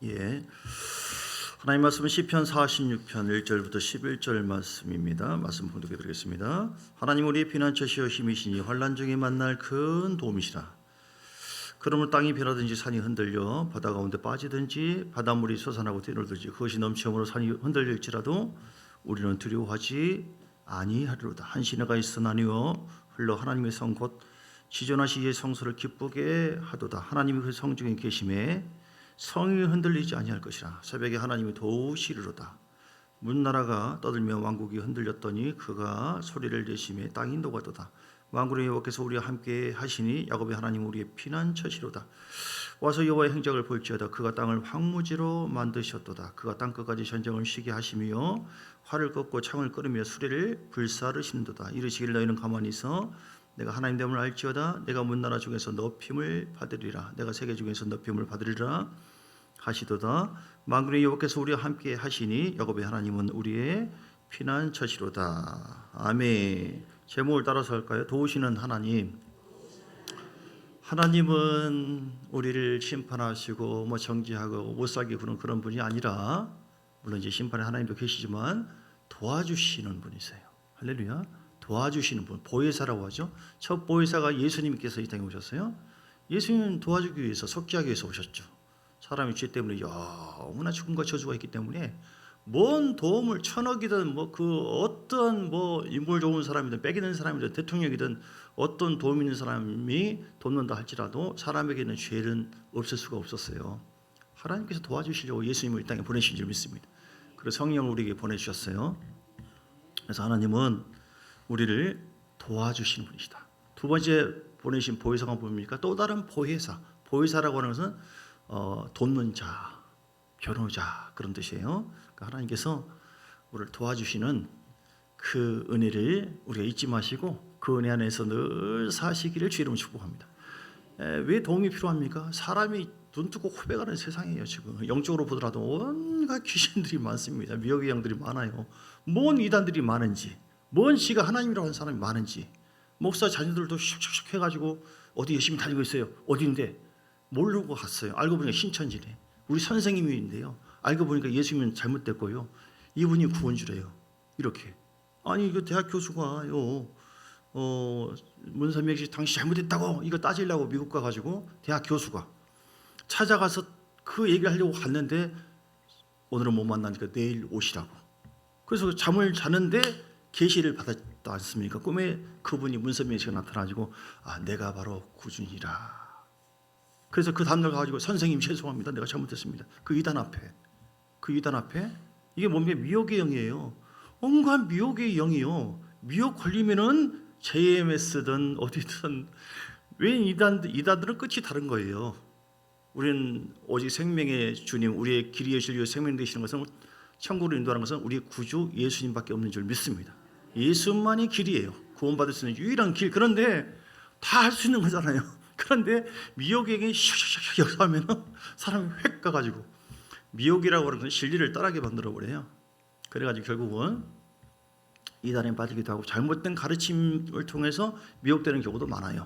예. 하나님 말씀은 시편 46편 1절부터 11절 말씀입니다. 말씀 봉독해 드리겠습니다. 하나님 우리의 피난처시여 힘이시니 환난 중에 만날 큰 도움이시라. 그러므로 땅이 변하든지 산이 흔들려 바다 가운데 빠지든지 바닷물이 솟아나고 뛰놀든지 그것이 넘치므로 산이 흔들릴지라도 우리는 두려워하지 아니하리로다. 한 시내가 있으나니요 흘러 하나님의 성 곧 지존하시 이의 성소를 기쁘게 하도다. 하나님이 그 성 중에 계심에 성이 흔들리지 아니할 것이라. 새벽에 하나님이 도우시리로다. 문나라가 떠들며 왕국이 흔들렸더니 그가 소리를 내심에 땅이 녹아도다. 만군의 여호와께서 우리와 함께 하시니 야곱의 하나님 우리의 피난처시로다. 와서 여호와의 행적을 볼지어다. 그가 땅을 황무지로 만드셨도다. 그가 땅끝까지 전쟁을 쉬게 하시며 활을 꺾고 창을 끄르며 수레를 불사르시는도다. 이르시기를 너희는 가만히 있어 내가 하나님 됨을 알지어다. 내가 문나라 중에서 높임을 받으리라. 내가 세계 중에서 높임을 받으리라 하시도다. 만군의 여호와께서 우리와 함께 하시니 야곱의 하나님은 우리의 피난처시로다. 아멘. 제목을 따라서 할까요? 도우시는 하나님. 하나님은 우리를 심판하시고 정죄하고 못 살게 구는 그런 분이 아니라, 물론 이제 심판의 하나님도 계시지만 도와주시는 분이세요. 할렐루야. 도와주시는 분, 보혜사라고 하죠. 첫 보혜사가 예수님께서 이 땅에 오셨어요. 예수님은 도와주기 위해서, 속죄하기 위해서 오셨죠. 사람이 죄 때문에 영원한 죽음과 저주가 있기 때문에 뭔 도움을 천억이든 그 어떤 인물 좋은 사람이든 빼기는 사람이든 대통령이든 어떤 도움 있는 사람이 돕는다 할지라도 사람에게는 죄는 없을 수가 없었어요. 하나님께서 도와주시려고 예수님을 이 땅에 보내신 줄 믿습니다. 그래서 성령을 우리에게 보내주셨어요. 그래서 하나님은 우리를 도와주시는 분이시다. 두 번째 보내신 보혜사가 뭡니까? 또 다른 보혜사. 보혜사라고 하는 것은 돕는 자, 변호자 그런 뜻이에요. 그러니까 하나님께서 우리를 도와주시는 그 은혜를 우리가 잊지 마시고 그 은혜 안에서 늘 사시기를 주의 이름으로 축복합니다. 왜 도움이 필요합니까? 사람이 눈 뜨고 후배가는 세상이에요. 지금 영적으로 보더라도 온갖 귀신들이 많습니다. 미혹의 영들이 많아요. 뭔 이단들이 많은지, 뭔 씨가 하나님이라고 하는 사람이 많은지, 목사 자녀들도 슉슉슉 해가지고 어디 열심히 다니고 있어요. 어디인데 모르고 갔어요. 알고 보니까 신천지네. 우리 선생님인데요. 알고 보니까 예수님은 잘못됐고요. 이분이 구원주래요. 이렇게. 아니 이거 대학 교수가요. 문선명 씨 당신 잘못했다고 이거 따지려고 미국 가가지고 대학 교수가 찾아가서 그 얘기를 하려고 갔는데 오늘은 못 만나니까 내일 오시라고. 그래서 잠을 자는데 계시를 받았지 않습니까? 꿈에 그분이 문선명 씨가 나타나지고 내가 바로 구준이라. 그래서 그 다음날 가지고 선생님 죄송합니다. 내가 잘못했습니다. 그 이단 앞에 이게 뭡니까? 미혹의 영이에요. 온갖 미혹의 영이요. 미혹 걸리면은 JMS든 어디든 왜 이단들은 끝이 다른 거예요. 우리는 오직 생명의 주님, 우리의 길이의 진리의 생명 되시는 것은 천국으로 인도하는 것은 우리의 구주 예수님밖에 없는 줄 믿습니다. 예수만이 길이에요. 구원받을 수 있는 유일한 길. 그런데 다 할 수 있는 거잖아요. 그런데 미혹에게 슉슉슉 역사하면 사람이 획 가가지고 미혹이라고 하는 것은 진리를 따르게 만들어버려요. 그래가지고 결국은 이단에 빠지기도 하고 잘못된 가르침을 통해서 미혹되는 경우도 많아요.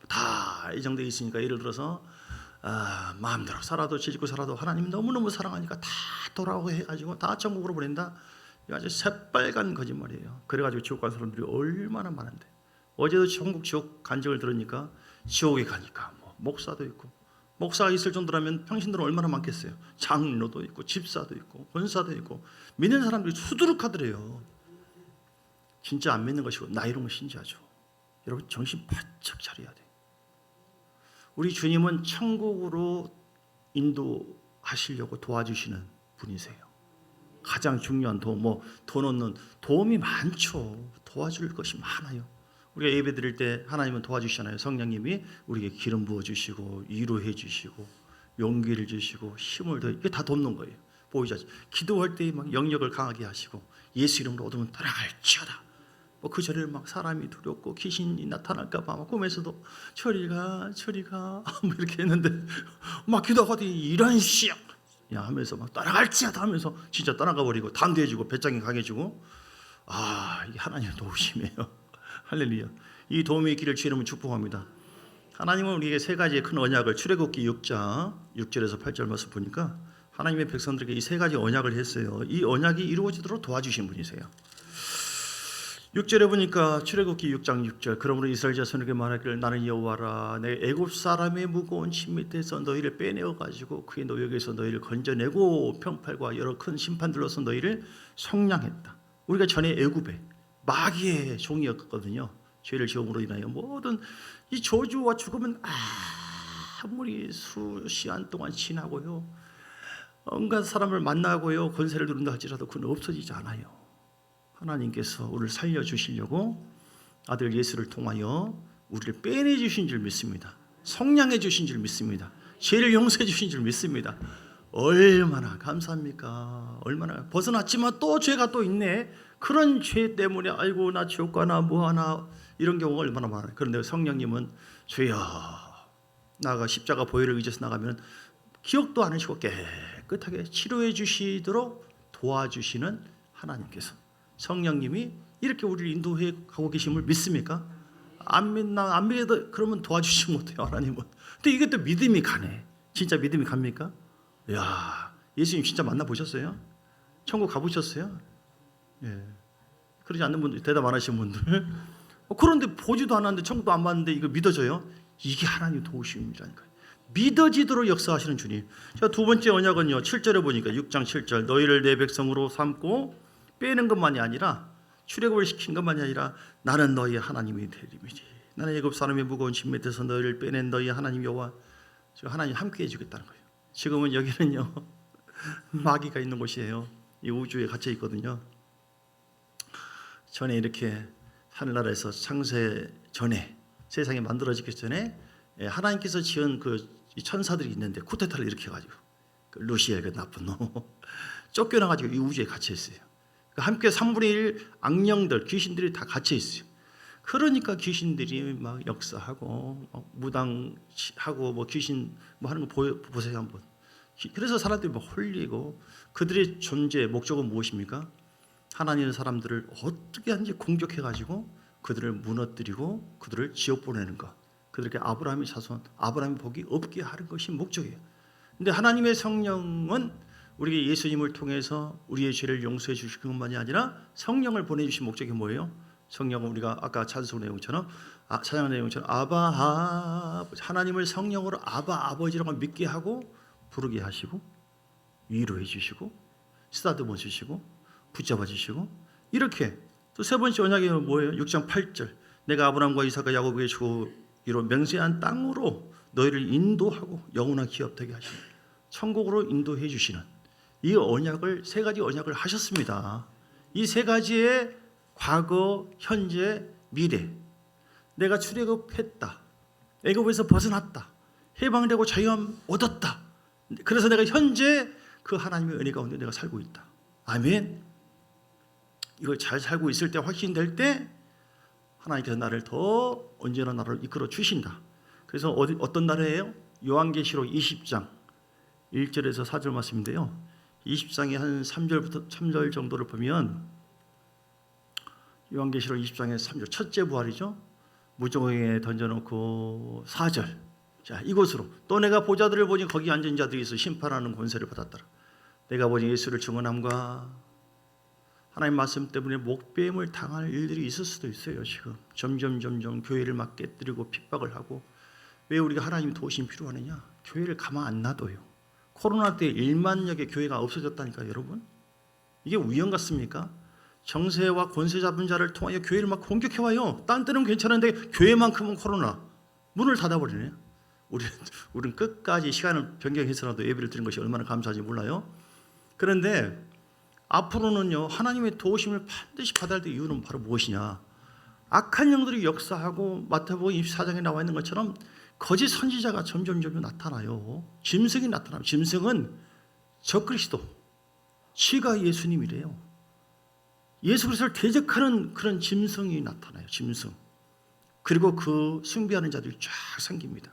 다 예정되어 있으니까 예를 들어서 마음대로 살아도 지지고 살아도 하나님 너무너무 사랑하니까 다 돌아오고 해가지고 다 천국으로 보낸다. 이거 아주 새빨간 거짓말이에요. 그래가지고 지옥 간 사람들이 얼마나 많은데. 어제도 천국 지옥 간증을 들으니까 지옥에 가니까 목사도 있고, 목사가 있을 정도라면 평신도는 얼마나 많겠어요. 장로도 있고 집사도 있고 권사도 있고 믿는 사람들이 수두룩하더래요. 진짜 안 믿는 것이고 나 이런 거 신지하죠. 여러분 정신 바짝 차려야 돼. 우리 주님은 천국으로 인도하시려고 도와주시는 분이세요. 가장 중요한 도움, 돈 얻는 도움이 많죠. 도와줄 것이 많아요. 우리가 예배 드릴 때 하나님은 도와주시잖아요. 성령님이 우리에게 기름 부어주시고 위로해 주시고 용기를 주시고 힘을 더, 이게 다 돕는 거예요. 보이죠? 기도할 때 막 영역을 강하게 하시고 예수 이름으로 얻으면 따라갈지어다. 그 전에 막 사람이 두렵고 귀신이 나타날까 봐 꿈에서도 저리가 이렇게 했는데 막 기도하더니 이런 씨야 하면서 막 따라갈지어다 하면서 진짜 따라가 버리고 담대해지고 배짱이 강해지고 이게 하나님의 도우심이에요. 할렐루야. 이 도움이 있기를 주의 이름으로 축복합니다. 하나님은 우리에게 세 가지의 큰 언약을 출애굽기 6장 6절에서 8절 말씀 보니까 하나님의 백성들에게 이 세 가지 언약을 했어요. 이 언약이 이루어지도록 도와주신 분이세요. 6절에 보니까 출애굽기 6장 6절 그러므로 이스라엘 자손에게 말하기를 나는 여호와라 내 애굽 사람의 무거운 짐 밑에서 너희를 빼내어 가지고 그의 노역에서 너희를 건져내고 평팔과 여러 큰 심판들로서 너희를 속량했다. 우리가 전에 애굽에 마귀의 종이었거든요. 죄를 지음으로 인하여 모든 이 저주와 죽음은 아무리 수시간 동안 지나고요 온갖 사람을 만나고요 권세를 누린다 할지라도 그건 없어지지 않아요. 하나님께서 우리를 살려주시려고 아들 예수를 통하여 우리를 빼내주신 줄 믿습니다. 성량해 주신 줄 믿습니다. 죄를 용서해 주신 줄 믿습니다. 얼마나 감사합니까? 얼마나 벗어났지만 또 죄가 또 있네. 그런 죄 때문에 아이고 나 지옥 가나 뭐하나 이런 경우가 얼마나 많아요. 그런데 성령님은 주여 나가 십자가 보혈을 의지해서 나가면 기억도 안 하시고 깨끗하게 치료해 주시도록 도와주시는 하나님께서 성령님이 이렇게 우리를 인도해 가고 계심을 믿습니까? 안 믿어도 그러면 도와주시지 못해요 하나님은. 근데 이게 또 믿음이 가네. 진짜 믿음이 갑니까? 야, 예수님 진짜 만나보셨어요? 천국 가보셨어요? 예. 그러지 않는 분들 대답 안 하시는 분들 그런데 보지도 않았는데 천국도 안 봤는데 이거 믿어져요? 이게 하나님 도우심이라니까요. 믿어지도록 역사하시는 주님. 자, 두 번째 언약은요 7절에 보니까 6장 7절 너희를 내 백성으로 삼고 빼는 것만이 아니라 출애굽을 시킨 것만이 아니라 나는 너희의 하나님이 되리이지. 나는 애굽 사람의 무거운 짐 밑에서 너희를 빼낸 너희의 하나님 여호와. 하나님 함께 해주겠다는 거예요. 지금은 여기는요 마귀가 있는 곳이에요. 이 우주에 갇혀 있거든요. 전에 이렇게 하늘나라에서 창세 전에 세상이 만들어지기 전에 하나님께서 지은 그 천사들이 있는데 쿠데타를 일으켜가지고 그 루시엘 그 나쁜 놈 쫓겨나가지고 이 우주에 갇혀 있어요. 함께 3분의 1 악령들 귀신들이 다 갇혀 있어요. 그러니까 귀신들이 막 역사하고 무당하고 뭐 귀신 뭐 하는 거 보세요 한번. 그래서 사람들이 막 홀리고 그들의 존재 목적은 무엇입니까? 하나님의 사람들을 어떻게 하는지 공격해가지고 그들을 무너뜨리고 그들을 지옥 보내는 것. 그들에게 아브라함의 자손, 아브라함의 복이 없게 하는 것이 목적이에요. 근데 하나님의 성령은 우리에게 예수님을 통해서 우리의 죄를 용서해 주시는 것만이 아니라 성령을 보내주신 목적이 뭐예요? 성령은 우리가 아까 찬송 내용처럼 찬양 내용처럼 아바 하나님을 성령으로 아바 아버지라고 믿게 하고 부르게 하시고 위로해 주시고 쓰다듬어 주시고 붙잡아 주시고 이렇게 또 세 번째 언약이 뭐예요? 6장 8절 내가 아브라함과 이삭과 야곱에게 주기로 맹세한 땅으로 너희를 인도하고 영원한 기업되게 하시는 천국으로 인도해 주시는 이 언약을 세 가지 언약을 하셨습니다. 이 세 가지의 과거, 현재, 미래. 내가 출애굽했다. 애굽에서 벗어났다. 해방되고 자유함 얻었다. 그래서 내가 현재 그 하나님의 은혜 가운데 내가 살고 있다. 아멘. 이걸 잘 살고 있을 때 확신될 때 하나님께서 나를 더 언제나 나를 이끌어 주신다. 그래서 어떤 날이에요? 요한계시록 20장 1절에서 4절 말씀인데요. 20장의 한 3절 정도를 보면 요한계시록 20장의 3절 첫째 부활이죠. 무저공에 던져놓고 4절 자 이곳으로 또 내가 보좌들을 보니 거기 앉은 자들이 있어 심판하는 권세를 받았더라. 내가 보니 예수를 증언함과 하나님 말씀 때문에 목배임을 당할 일들이 있을 수도 있어요. 지금 점점 교회를 막 깨뜨리고 핍박을 하고 왜 우리가 하나님 도우심이 필요하느냐? 교회를 가만 안 놔둬요. 코로나 때 1만여개 교회가 없어졌다니까 여러분. 이게 우연 같습니까? 정세와 권세 잡은 자를 통하여 교회를 막 공격해와요. 딴 때는 괜찮은데 교회만큼은 코로나 문을 닫아버리네. 우리는 끝까지 시간을 변경해서라도 예배를 드리는 것이 얼마나 감사한지 몰라요. 그런데 앞으로는요 하나님의 도우심을 반드시 받아야 될 이유는 바로 무엇이냐? 악한 영들이 역사하고 마태복음 24장에 나와 있는 것처럼 거짓 선지자가 점점 나타나요. 짐승이 나타나요. 짐승은 적그리스도, 지가 예수님이래요. 예수 그리스도를 대적하는 그런 짐승이 나타나요. 짐승. 그리고 그 숭배하는 자들이 쫙 생깁니다.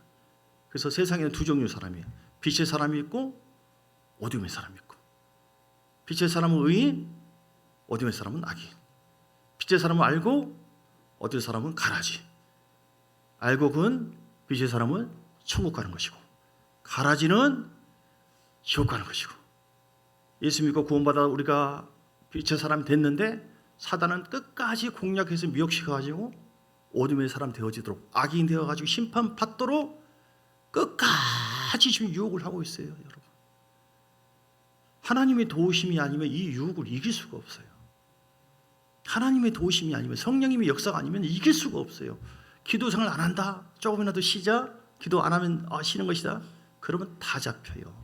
그래서 세상에는 두 종류의 사람이에요. 빛의 사람이 있고 어둠의 사람이 있고. 빛의 사람은 의인, 어둠의 사람은 악인. 빛의 사람은 알고 어둠의 사람은 가라지. 알고 근 빛의 사람은 천국 가는 것이고 가라지는 지옥 가는 것이고 예수 믿고 구원받아 우리가 빛의 사람이 됐는데 사단은 끝까지 공략해서 미혹시켜가지고 어둠의 사람 되어지도록, 악인 되어가지고 심판받도록 끝까지 지금 유혹을 하고 있어요. 여러분, 하나님의 도우심이 아니면 이 유혹을 이길 수가 없어요. 하나님의 도우심이 아니면, 성령님의 역사가 아니면 이길 수가 없어요. 기도 생활 안 한다, 조금이라도 쉬자, 기도 안 하면 쉬는 것이다, 그러면 다 잡혀요.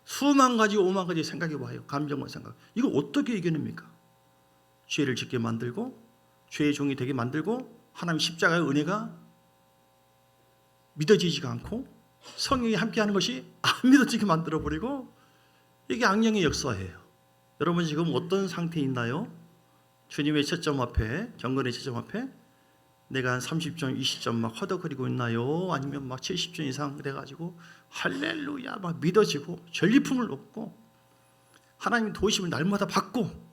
수만 가지 오만 가지 생각이 와요. 감정과 생각. 이거 어떻게 이겨냅니까? 죄를 짓게 만들고, 죄의 종이 되게 만들고, 하나님 십자가의 은혜가 믿어지지가 않고, 성령이 함께하는 것이 안 믿어지게 만들어버리고, 이게 악령의 역사예요. 여러분 지금 어떤 상태에 있나요? 주님의 채점 앞에, 경건의 채점 앞에 내가 한 30점, 20점 막 허덕거리고 있나요? 아니면 막 70점 이상 돼가지고 할렐루야 막 믿어지고 전리품을 얻고 하나님의 도우심을 날마다 받고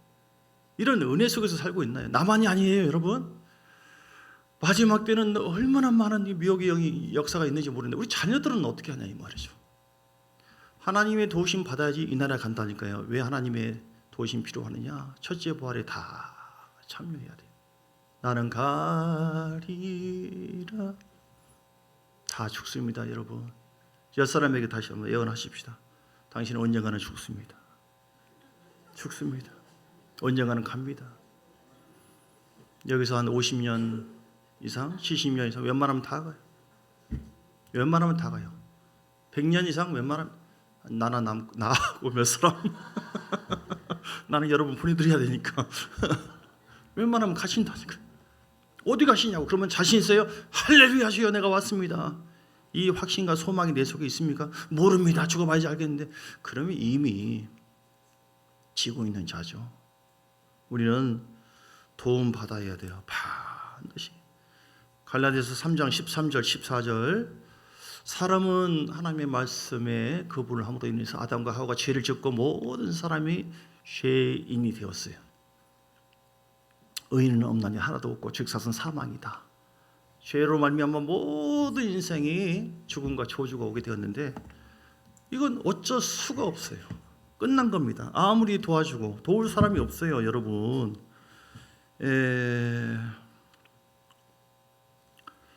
이런 은혜 속에서 살고 있나요? 나만이 아니에요, 여러분. 마지막 때는 얼마나 많은 미혹의 역사가 있는지 모르는데 우리 자녀들은 어떻게 하냐 이 말이죠. 하나님의 도우심 받아야지 이 나라 간다니까요. 왜 하나님의 도우심 필요하느냐? 첫째 부활에 다 참여해야 돼요. 나는 가리라. 다 죽습니다, 여러분. 옛사람에게 다시 한번 예언하십시다. 당신은 언젠가는 죽습니다. 죽습니다. 언젠가는 갑니다. 여기서 한 50년 이상, 70년 이상 웬만하면 다 가요. 웬만하면 다 가요. 100년 이상 웬만하면 나하고 몇 사람 나는 여러분 보내드려야 되니까 웬만하면 가신다니까. 어디 가시냐고. 그러면 자신 있어요? 할렐루야 주여 내가 왔습니다. 이 확신과 소망이 내 속에 있습니까? 모릅니다. 죽어봐야지 알겠는데. 그러면 이미 지고 있는 자죠. 우리는 도움 받아야 돼요. 반드시. 갈라디아서 3장 13절 14절 사람은 하나님의 말씀에 거부를 함으로 인해서 아담과 하와가 죄를 짓고 모든 사람이 죄인이 되었어요. 의인은 없나니 하나도 없고 즉 사선 사망이다. 죄로 말미암아 모든 인생이 죽음과 저주가 오게 되었는데 이건 어쩔 수가 없어요. 끝난 겁니다. 아무리 도와주고 도울 사람이 없어요, 여러분.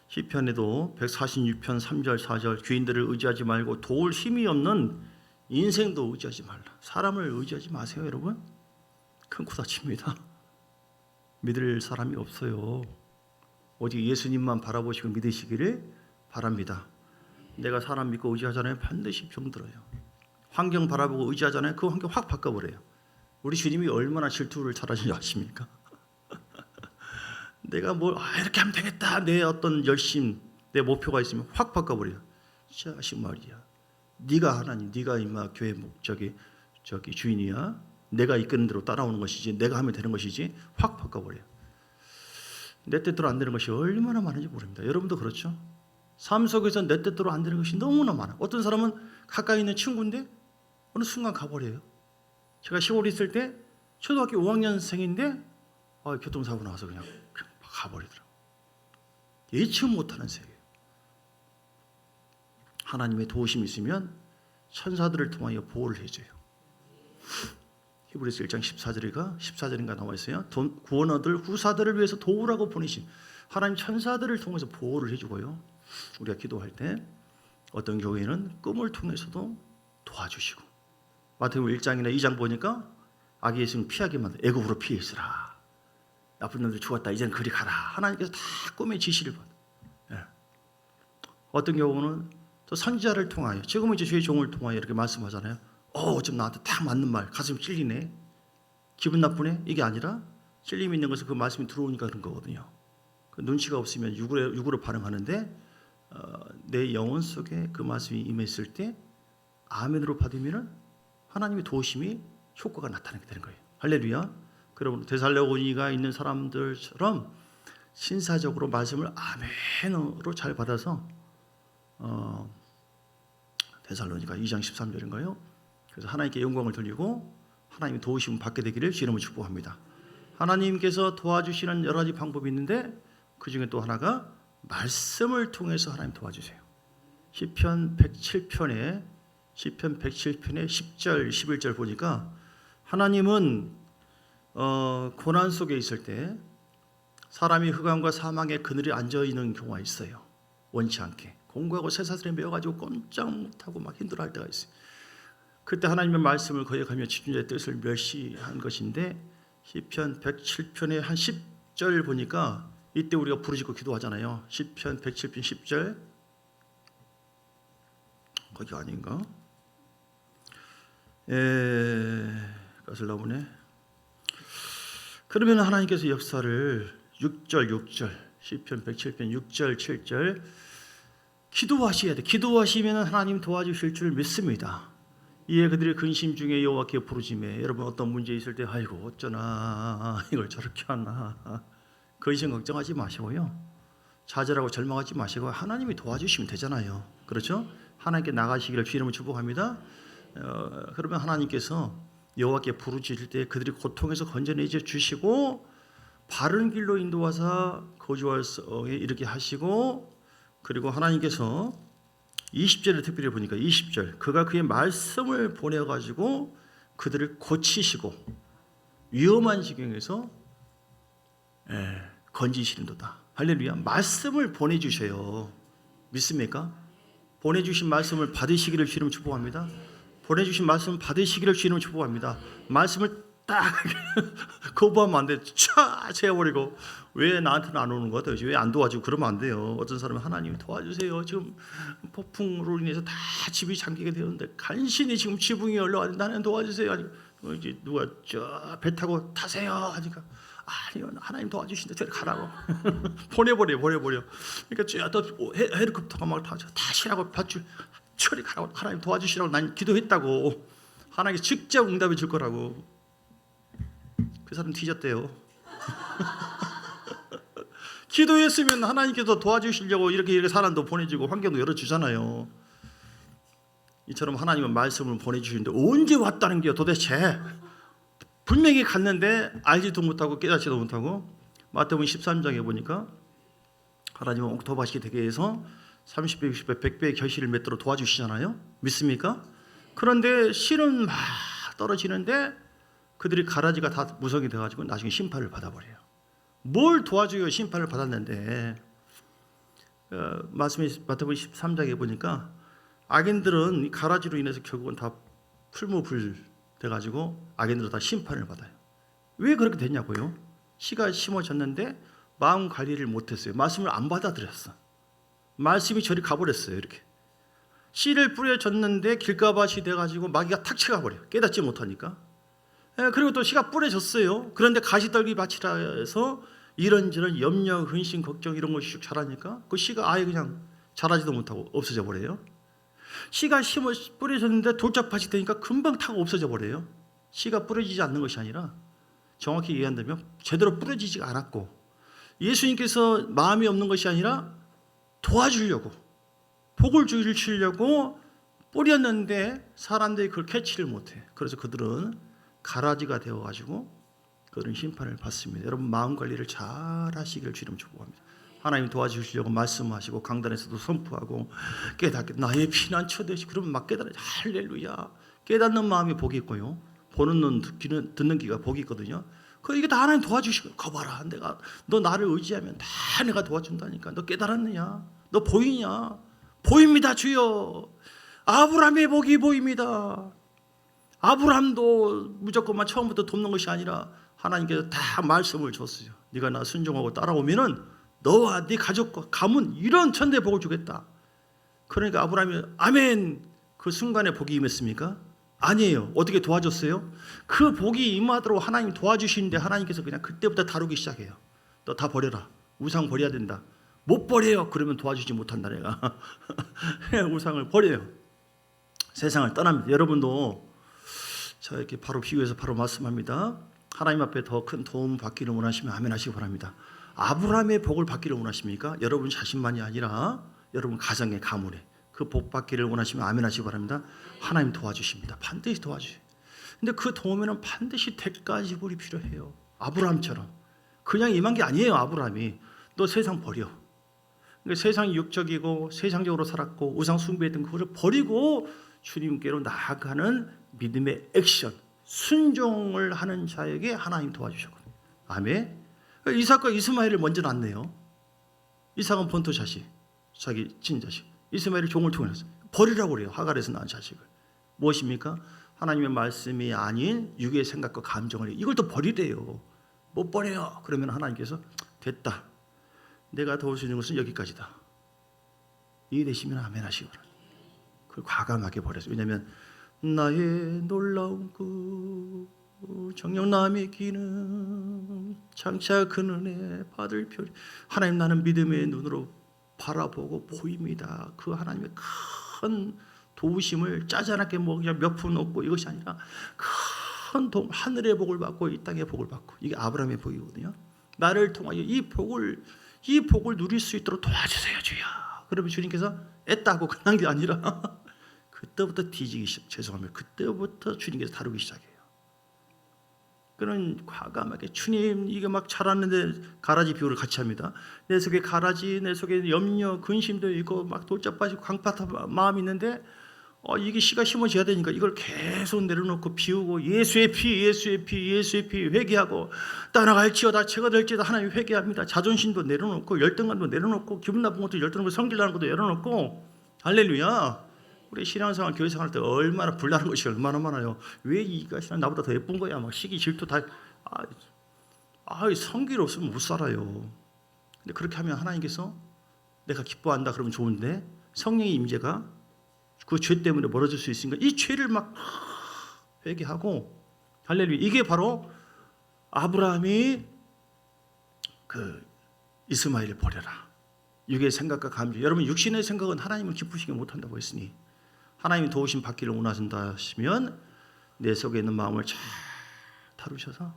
시편에도 146편 3절 4절 귀인들을 의지하지 말고 도울 힘이 없는 인생도 의지하지 말라. 사람을 의지하지 마세요, 여러분. 큰 코 다칩니다. 믿을 사람이 없어요. 오직 예수님만 바라보시고 믿으시기를 바랍니다. 내가 사람 믿고 의지하잖아요. 반드시 병들어요. 환경 바라보고 의지하잖아요. 그 환경 확 바꿔버려요. 우리 주님이 얼마나 질투를 잘하시는지 아십니까? 내가 이렇게 하면 되겠다. 내 어떤 열심, 내 목표가 있으면 확 바꿔버려요. 자식 말이야. 네가 하나님, 네가 임마 교회 저기 주인이야. 내가 이끄는 대로 따라오는 것이지, 내가 하면 되는 것이지. 확 바꿔버려요. 내 뜻대로 안 되는 것이 얼마나 많은지 모릅니다. 여러분도 그렇죠? 삶 속에서 내 뜻대로 안 되는 것이 너무나 많아요. 어떤 사람은 가까이 있는 친구인데 어느 순간 가버려요. 제가 시골에 있을 때 초등학교 5학년생인데 교통사고 나와서 그냥 가버리더라고요. 예측 못하는 세계. 하나님의 도우심이 있으면 천사들을 통하여 보호를 해줘요. 히브리서 1장 14절인가 나와 있어요. 구원 얻을 후사들을 위해서 도우라고 보내신 하나님 천사들을 통해서 보호를 해주고요. 우리가 기도할 때 어떤 경우에는 꿈을 통해서도 도와주시고, 마태복음 1장이나 2장 보니까 악의 예수는 피하게 만들어 애굽으로 피해 있으라. 나쁜 놈들 죽었다. 이제는 그리 가라. 하나님께서 다 꿈의 지시를 받아. 어떤 경우는 또 선지자를 통하여, 지금은 이제 주의 종을 통하여 이렇게 말씀하잖아요. 어쩜 나한테 딱 맞는 말, 가슴 찔리네, 기분 나쁘네, 이게 아니라 찔림이 있는 것은 그 말씀이 들어오니까 그런 거거든요. 그 눈치가 없으면 육으로 반응하는데 내 영혼 속에 그 말씀이 임했을 때 아멘으로 받으면 하나님의 도우심이 효과가 나타나게 되는 거예요. 할렐루야. 그러면 데살로니가 있는 사람들처럼 신사적으로 말씀을 아멘으로 잘 받아서 데살로니가 2장 13절인가요? 그래서 하나님께 영광을 돌리고 하나님의 도우심을 받게 되기를 주님을 축복합니다. 하나님께서 도와주시는 여러 가지 방법이 있는데 그 중에 또 하나가 말씀을 통해서 하나님 도와주세요. 시편 107편에 10절 11절 보니까 하나님은 고난 속에 있을 때 사람이 흑암과 사망의 그늘에 앉아 있는 경우가 있어요. 원치 않게 공부하고 쇠사슬에 매어가지고 꼼짝 못하고 막 힘들어할 때가 있어요. 그때 하나님의 말씀을 거역하며 지존자의 뜻을 멸시한 것인데, 시편 107편의 한 10절 보니까 이때 우리가 부르짖고 기도하잖아요. 시편 107편 10절, 거기 아닌가? 까슬라 보네. 그러면 하나님께서 역사를 6절 시편 107편 6절 7절 기도하셔야 돼. 기도하시면 하나님 도와주실 줄 믿습니다. 이에 그들의 근심 중에 여호와께 부르짖매. 여러분 어떤 문제 있을 때 아이고 어쩌나 이걸 저렇게 하나 근심 걱정하지 마시고요. 좌절하고 절망하지 마시고 하나님이 도와주시면 되잖아요. 그렇죠? 하나님께 나가시기를 주 이름으로 축복합니다. 그러면 하나님께서 여호와께 부르짖을 때 그들이 고통에서 건져내 주시고 바른 길로 인도하사 거주할 성에 이르게 하시고, 그리고 하나님께서 20절을 특별히 보니까 20절 그가 그의 말씀을 보내가지고 그들을 고치시고 위험한 지경에서 건지시는도다. 할렐루야. 말씀을 보내주셔요. 믿습니까? 보내주신 말씀을 받으시기를 주님 축복합니다. 보내주신 말씀 받으시기를 주님 축복합니다. 말씀을 딱 거부하면 안 돼. 차 채워버리고 왜 나한테는 안 오는 것 같아요? 왜 안 도와주고 그러면 안 돼요. 어떤 사람은 하나님 도와주세요. 지금 폭풍으로 인해서 다 집이 잠기게 되었는데 간신히 지금 지붕이 올라왔는데 하나님 도와주세요. 아니 이제 누가 저 배 타고 타세요 하니까 아니요 하나님 도와주신다. 저리 가라고 보내버려. 그러니까 또 헤리콥터가 막 타시라고 밧줄 저리 가라고 하나님 도와주시라고 난 기도했다고 하나님께 직접 응답해 줄 거라고. 그 사람 뒤졌대요. 기도했으면 하나님께서 도와주시려고 이렇게 사람도 보내주고 환경도 열어주잖아요. 이처럼 하나님은 말씀을 보내주시는데 언제 왔다는 게 도대체. 분명히 갔는데 알지도 못하고 깨닫지도 못하고. 마태복음 13장에 보니까 하나님은 옥토바시 되게 해서 30배, 60배, 100배의 결실을 맺도록 도와주시잖아요. 믿습니까? 그런데 실은 막 떨어지는데 그들이 가라지가 다 무성이 돼가지고 나중에 심판을 받아버려요. 뭘 도와줘요? 심판을 받았는데. 말씀이 마태복음 13장에 보니까 악인들은 이 가라지로 인해서 결국은 다 풀무불 돼가지고 악인들은 다 심판을 받아요. 왜 그렇게 됐냐고요? 씨가 심어졌는데 마음 관리를 못했어요. 말씀을 안 받아들였어. 말씀이 저리 가버렸어요. 이렇게 씨를 뿌려줬는데 길가밭이 돼가지고 마귀가 탁 쳐가버려요. 깨닫지 못하니까. 그리고 또 씨가 뿌려졌어요. 그런데 가시떨기 밭이라 해서 이런저런 염려, 근심, 걱정 이런 것이 쭉 자라니까 그 씨가 아예 그냥 자라지도 못하고 없어져 버려요. 씨가 뿌려졌는데 돌짝밭이 되니까 금방 타고 없어져 버려요. 씨가 뿌려지지 않는 것이 아니라 정확히 얘기한다면 제대로 뿌려지지가 않았고, 예수님께서 마음이 없는 것이 아니라 도와주려고 복을 주시려고 뿌렸는데 사람들이 그걸 캐치를 못해. 그래서 그들은 가라지가 되어가지고 그런 심판을 받습니다. 여러분 마음 관리를 잘 하시기를 주님 축복합니다. 하나님 도와주시려고 말씀하시고 강단에서도 선포하고 깨닫게 나의 피난처 되시. 그러면 막 깨달아. 할렐루야. 깨닫는 마음이 복이 있고요. 보는 눈 듣는 귀가 복이 있거든요. 이게 다 하나님 도와주시고 거봐라. 너 나를 의지하면 다 내가 도와준다니까. 너 깨달았느냐? 너 보이냐? 보입니다 주여. 아브라함의 복이 보입니다. 아브라함도 무조건만 처음부터 돕는 것이 아니라 하나님께서 다 말씀을 줬어요. 네가 나 순종하고 따라오면은 너와 네 가족과 가문 이런 천대 복을 주겠다. 그러니까 아브라함이 아멘. 그 순간에 복이 임했습니까? 아니에요. 어떻게 도와줬어요? 그 복이 임하도록 하나님 도와주시는데 하나님께서 그냥 그때부터 다루기 시작해요. 너 다 버려라. 우상 버려야 된다. 못 버려요. 그러면 도와주지 못한다 내가. 우상을 버려요. 세상을 떠납니다. 여러분도 자 이렇게 바로 비유해서 바로 말씀합니다. 하나님 앞에 더 큰 도움 받기를 원하시면 아멘 하시기 바랍니다. 아브라함의 복을 받기를 원하십니까? 여러분 자신만이 아니라 여러분 가정의 가문에 그 복 받기를 원하시면 아멘 하시기 바랍니다. 하나님 도와주십니다. 반드시 도와주세요. 근데 그 도움에는 반드시 대가 지불이 필요해요. 아브라함처럼 그냥 임한 게 아니에요. 아브라함이 너 세상 버려. 그러니까 세상이 육적이고 세상적으로 살았고 우상 숭배했던 그것을 버리고 주님께로 나아가는 믿음의 액션, 순종을 하는 자에게 하나님 도와주셨거든요. 아멘. 이삭과 이스마엘을 먼저 낳네요. 이삭은 본토 자식, 자기 친자식. 이스마엘이 종을 통해서 버리라고 그래요. 하갈에서 낳은 자식을. 무엇입니까? 하나님의 말씀이 아닌 육의 생각과 감정을 이걸 또 버리래요. 못 버려요. 그러면 하나님께서 됐다. 내가 도울 수 있는 것은 여기까지다. 이해되시면 아멘 하시기 바랍니다. 그걸 과감하게 버렸어요. 왜냐하면 나의 놀라운 그 정녕 남의 기는 장차 그는 은혜 받을 별. 하나님, 나는 믿음의 눈으로 바라보고 보입니다. 그 하나님의 큰 도우심을 짜잘하게 뭐 그냥 몇 푼 얻고 이것이 아니라 큰 도움, 하늘의 복을 받고 이 땅의 복을 받고, 이게 아브라함의 복이거든요. 나를 통하여 이 복을 누릴 수 있도록 도와주세요 주여. 그러면 주님께서 애따고 그냥 게 아니라 그때부터 뒤지기 시작. 죄송합니다. 그때부터 주님께서 다루기 시작해요. 그는 과감하게 주님, 이게 막 자랐는데 가라지 비유를 같이 합니다. 내 속에 가라지, 내 속에 염려, 근심도 있고 막 돌짝 빠지고 강팍한 마음이 있는데 이게 씨가 심어져야 되니까 이걸 계속 내려놓고 비우고 예수의 피, 예수의 피, 예수의 피 회개하고 따라갈지어다 제가 될지어다 하나님 회개합니다. 자존심도 내려놓고 열등감도 내려놓고 기분 나쁜 것도 열등하고 성질나는 것도 내려놓고. 할렐루야. 우리 신앙생활 교회생활 때 얼마나 불나는 것이 얼마나 많아요. 왜 이가 신앙 나보다 더 예쁜 거야. 막 시기 질투 다. 성길 없으면 못 살아요. 근데 그렇게 하면 하나님께서 내가 기뻐한다 그러면 좋은데 성령의 임재가 그 죄 때문에 멀어질 수 있으니까 이 죄를 막 회개하고. 할렐루야. 이게 바로 아브라함이 그 이스마엘을 버려라. 육의 생각과 감정. 여러분, 육신의 생각은 하나님을 기쁘시게 못한다고 했으니 하나님이 도우심 받기를 원하신다 하시면 내 속에 있는 마음을 잘 다루셔서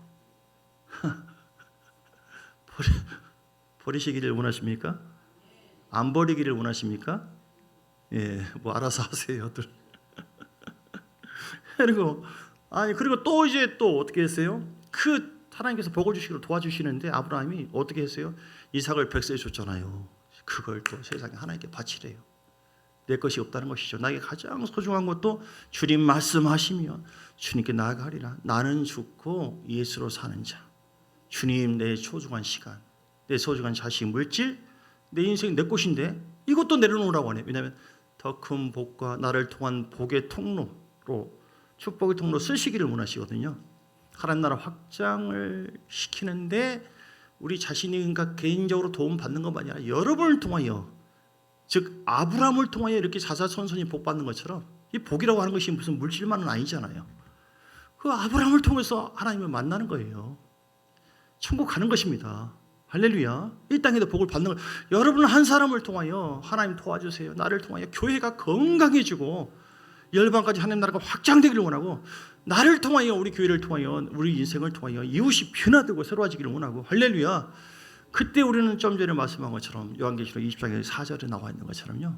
버리시기를 원하십니까? 안 버리기를 원하십니까? 예, 뭐 알아서 하세요들. 그리고 또 이제 또 어떻게 했어요? 그 하나님께서 복을 주시기로 도와주시는데 아브라함이 어떻게 했어요? 이삭을 100세 줬잖아요. 그걸 또 세상에 하나님께 바치래요. 내 것이 없다는 것이죠. 나에게 가장 소중한 것도 주님 말씀하시면 주님께 나아가리라. 나는 죽고 예수로 사는 자. 주님, 내 소중한 시간, 내 소중한 자식, 물질, 내 인생 내 것인데 이것도 내려놓으라고 하네. 왜냐하면 더 큰 복과 나를 통한 복의 통로로, 축복의 통로로 쓰시기를 원하시거든요. 하나님 나라 확장을 시키는데 우리 자신이 그러니까 개인적으로 도움 받는 것만 아니라 여러분을 통하여, 즉 아브라함을 통하여 이렇게 자자손손이 복 받는 것처럼, 이 복이라고 하는 것이 무슨 물질만은 아니잖아요. 그 아브라함을 통해서 하나님을 만나는 거예요. 천국 가는 것입니다. 할렐루야. 이 땅에도 복을 받는 것. 여러분 한 사람을 통하여 하나님 도와주세요. 나를 통하여 교회가 건강해지고 열방까지 하나님 나라가 확장되기를 원하고, 나를 통하여 우리 교회를 통하여 우리 인생을 통하여 이웃이 변화되고 새로워지기를 원하고. 할렐루야. 그때 우리는 좀 전에 말씀한 것처럼 요한계시록 20장에 4절에 나와 있는 것처럼요,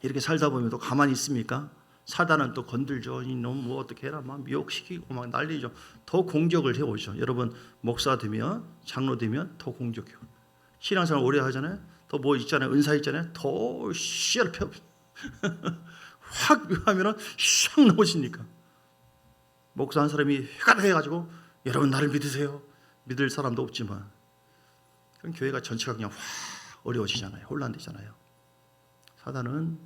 이렇게 살다 보면 또 가만히 있습니까? 사단은 또 건들죠. 이놈 뭐 어떻게 해라 막 미혹시키고 막 난리죠. 더 공격을 해오죠. 여러분 목사 되면, 장로 되면 더 공격해요. 신앙생활 오래 하잖아요. 더 뭐 있잖아요. 은사 있잖아요. 더 씨알 펴 확 하면은 샥 나오시니까. 목사 한 사람이 휘가닥 해가지고 여러분 나를 믿으세요. 믿을 사람도 없지만 그럼 교회가 전체가 그냥 확 어려워지잖아요. 혼란되잖아요. 사단은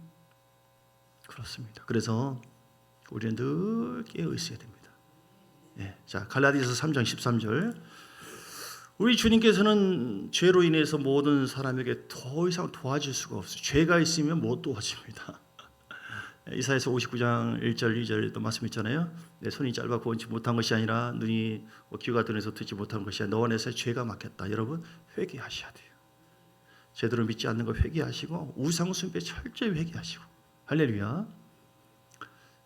그렇습니다. 그래서 우리는 늘 깨어 있어야 됩니다. 예. 자, 갈라디아서 3장 13절. 우리 주님께서는 죄로 인해서 모든 사람에게 더 이상 도와줄 수가 없어요. 죄가 있으면 못 도와줍니다. 이사야서 59장 1절 2절에도 말씀했잖아요. 내 손이 짧아 구원치 못한 것이 아니라 눈이 귀가 둔해서 듣지 못한 것이 아니라 너와 내 사이에 죄가 막혔다. 여러분 회개하셔야 돼요. 제대로 믿지 않는 거 회개하시고 우상 숭배 철저히 회개하시고. 할렐루야.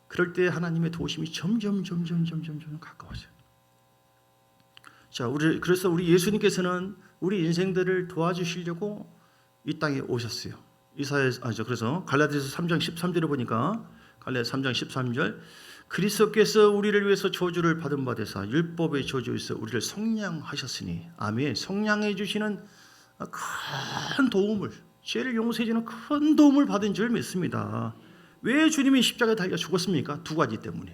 그럴 때 하나님의 도우심이 점점 가까워져요. 자, 그래서 우리 예수님께서는 우리 인생들을 도와주시려고 이 땅에 오셨어요. 그래서 갈라디아서 3장 13절에 보니까, 갈라디아서 3장 13절, 그리스도께서 우리를 위해서 저주를 받은 바 되사 율법의 저주에서 우리를 속량하셨으니. 아멘. 속량해 주시는 큰 도움을, 죄를 용서해 주는 큰 도움을 받은 줄 믿습니다. 왜 주님이 십자가에 달려 죽었습니까? 두 가지 때문에.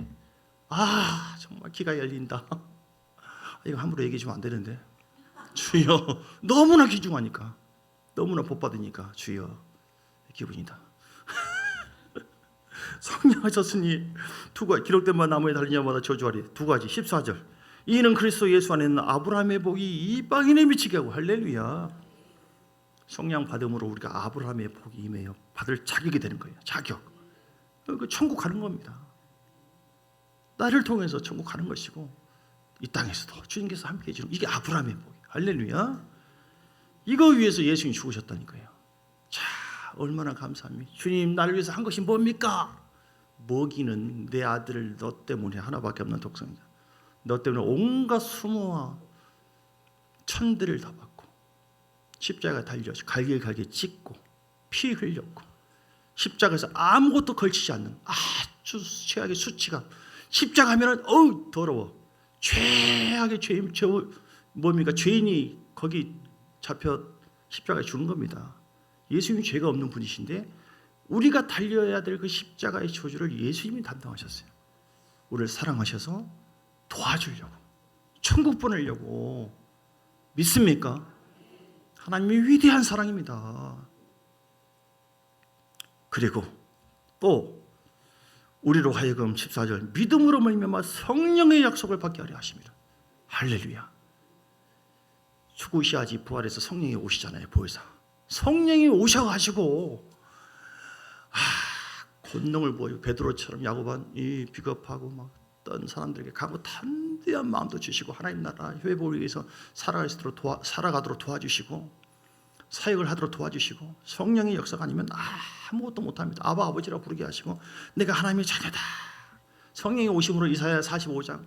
정말 기가 열린다. 이거 함부로 얘기해 주면 안 되는데, 주여, 너무나 귀중하니까, 너무나 복 받으니까 주여 기분이다. 성령하셨으니 기록된 바 나무에 달린 자마다 저주하리. 2가지 14절. 이는 그리스도 예수 안에 있는 아브라함의 복이 이방인에 미치게 하고. 할렐루야. 성령 받음으로 우리가 아브라함의 복이 임해요. 받을 자격이 되는 거예요. 자격. 그 천국 가는 겁니다. 나를 통해서 천국 가는 것이고, 이 땅에서도 주님께서 함께해 주는, 이게 아브라함의 복이에요. 할렐루야. 이거 위해서 예수님이 죽으셨다니까요. 자, 얼마나 감사합니까? 주님, 나를 위해서 한 것이 뭡니까? 먹이는 내 아들을 너 때문에, 하나밖에 없는 독생자, 너 때문에 온갖 수모와 천들을 다 받고 십자가에 달려서 갈길갈길 찢고 피 흘렸고, 십자가에서 아무것도 걸치지 않는 아주 최악의 수치감. 십자가 하면은 더러워. 최악의 죄인, 뭡니까? 죄인이 거기 잡혀 십자가에 죽는 겁니다. 예수님이 죄가 없는 분이신데 우리가 달려야 될 그 십자가의 저주를 예수님이 담당하셨어요. 우리를 사랑하셔서 도와주려고, 천국 보내려고. 믿습니까? 하나님이 위대한 사랑입니다. 그리고 또 우리로 하여금 14절 믿음으로 말미암아 성령의 약속을 받게 하려 하십니다. 할렐루야. 죽으셔야지 부활해서 성령이 오시잖아요. 보혜사 성령이 오셔가지고 권능을 보여. 베드로처럼 야고반 이 비겁하고 막 어떤 사람들에게 강고 담대한 마음도 주시고, 하나님 나라 회복을 위해서 살아가도록 도와주시고, 사역을 하도록 도와주시고, 성령의 역사가 아니면 아무것도 못합니다. 아버지라고 부르게 하시고, 내가 하나님의 자녀다. 성령의 오심으로 이사야 45장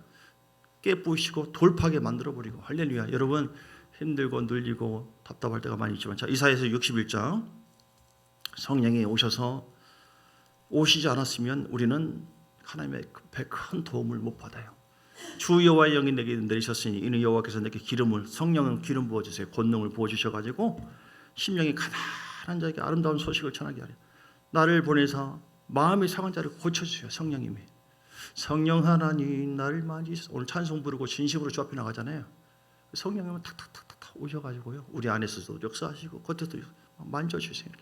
깨부시고 돌파하게 만들어버리고. 할렐루야. 여러분, 힘들고 눌리고 답답할 때가 많이 있지만, 자, 이사야서 61장 성령이 오시지 않았으면 우리는 하나님의 큰 도움을 못 받아요. 주 여호와의 영이 내게 내리셨으니 이는 여호와께서 내게 성령은 기름 부어주세요. 권능을 부어주셔가지고 심령이 가난한 자에게 아름다운 소식을 전하게 하려. 나를 보내서 마음의 상한 자를 고쳐주세요. 성령님이. 성령 하나님 나를 만지소서. 오늘 찬송 부르고 진심으로 주 앞에 나가잖아요. 성령님은 탁탁탁탁 오셔가지고요, 우리 안에서도 역사하시고 겉에도 만져주세요.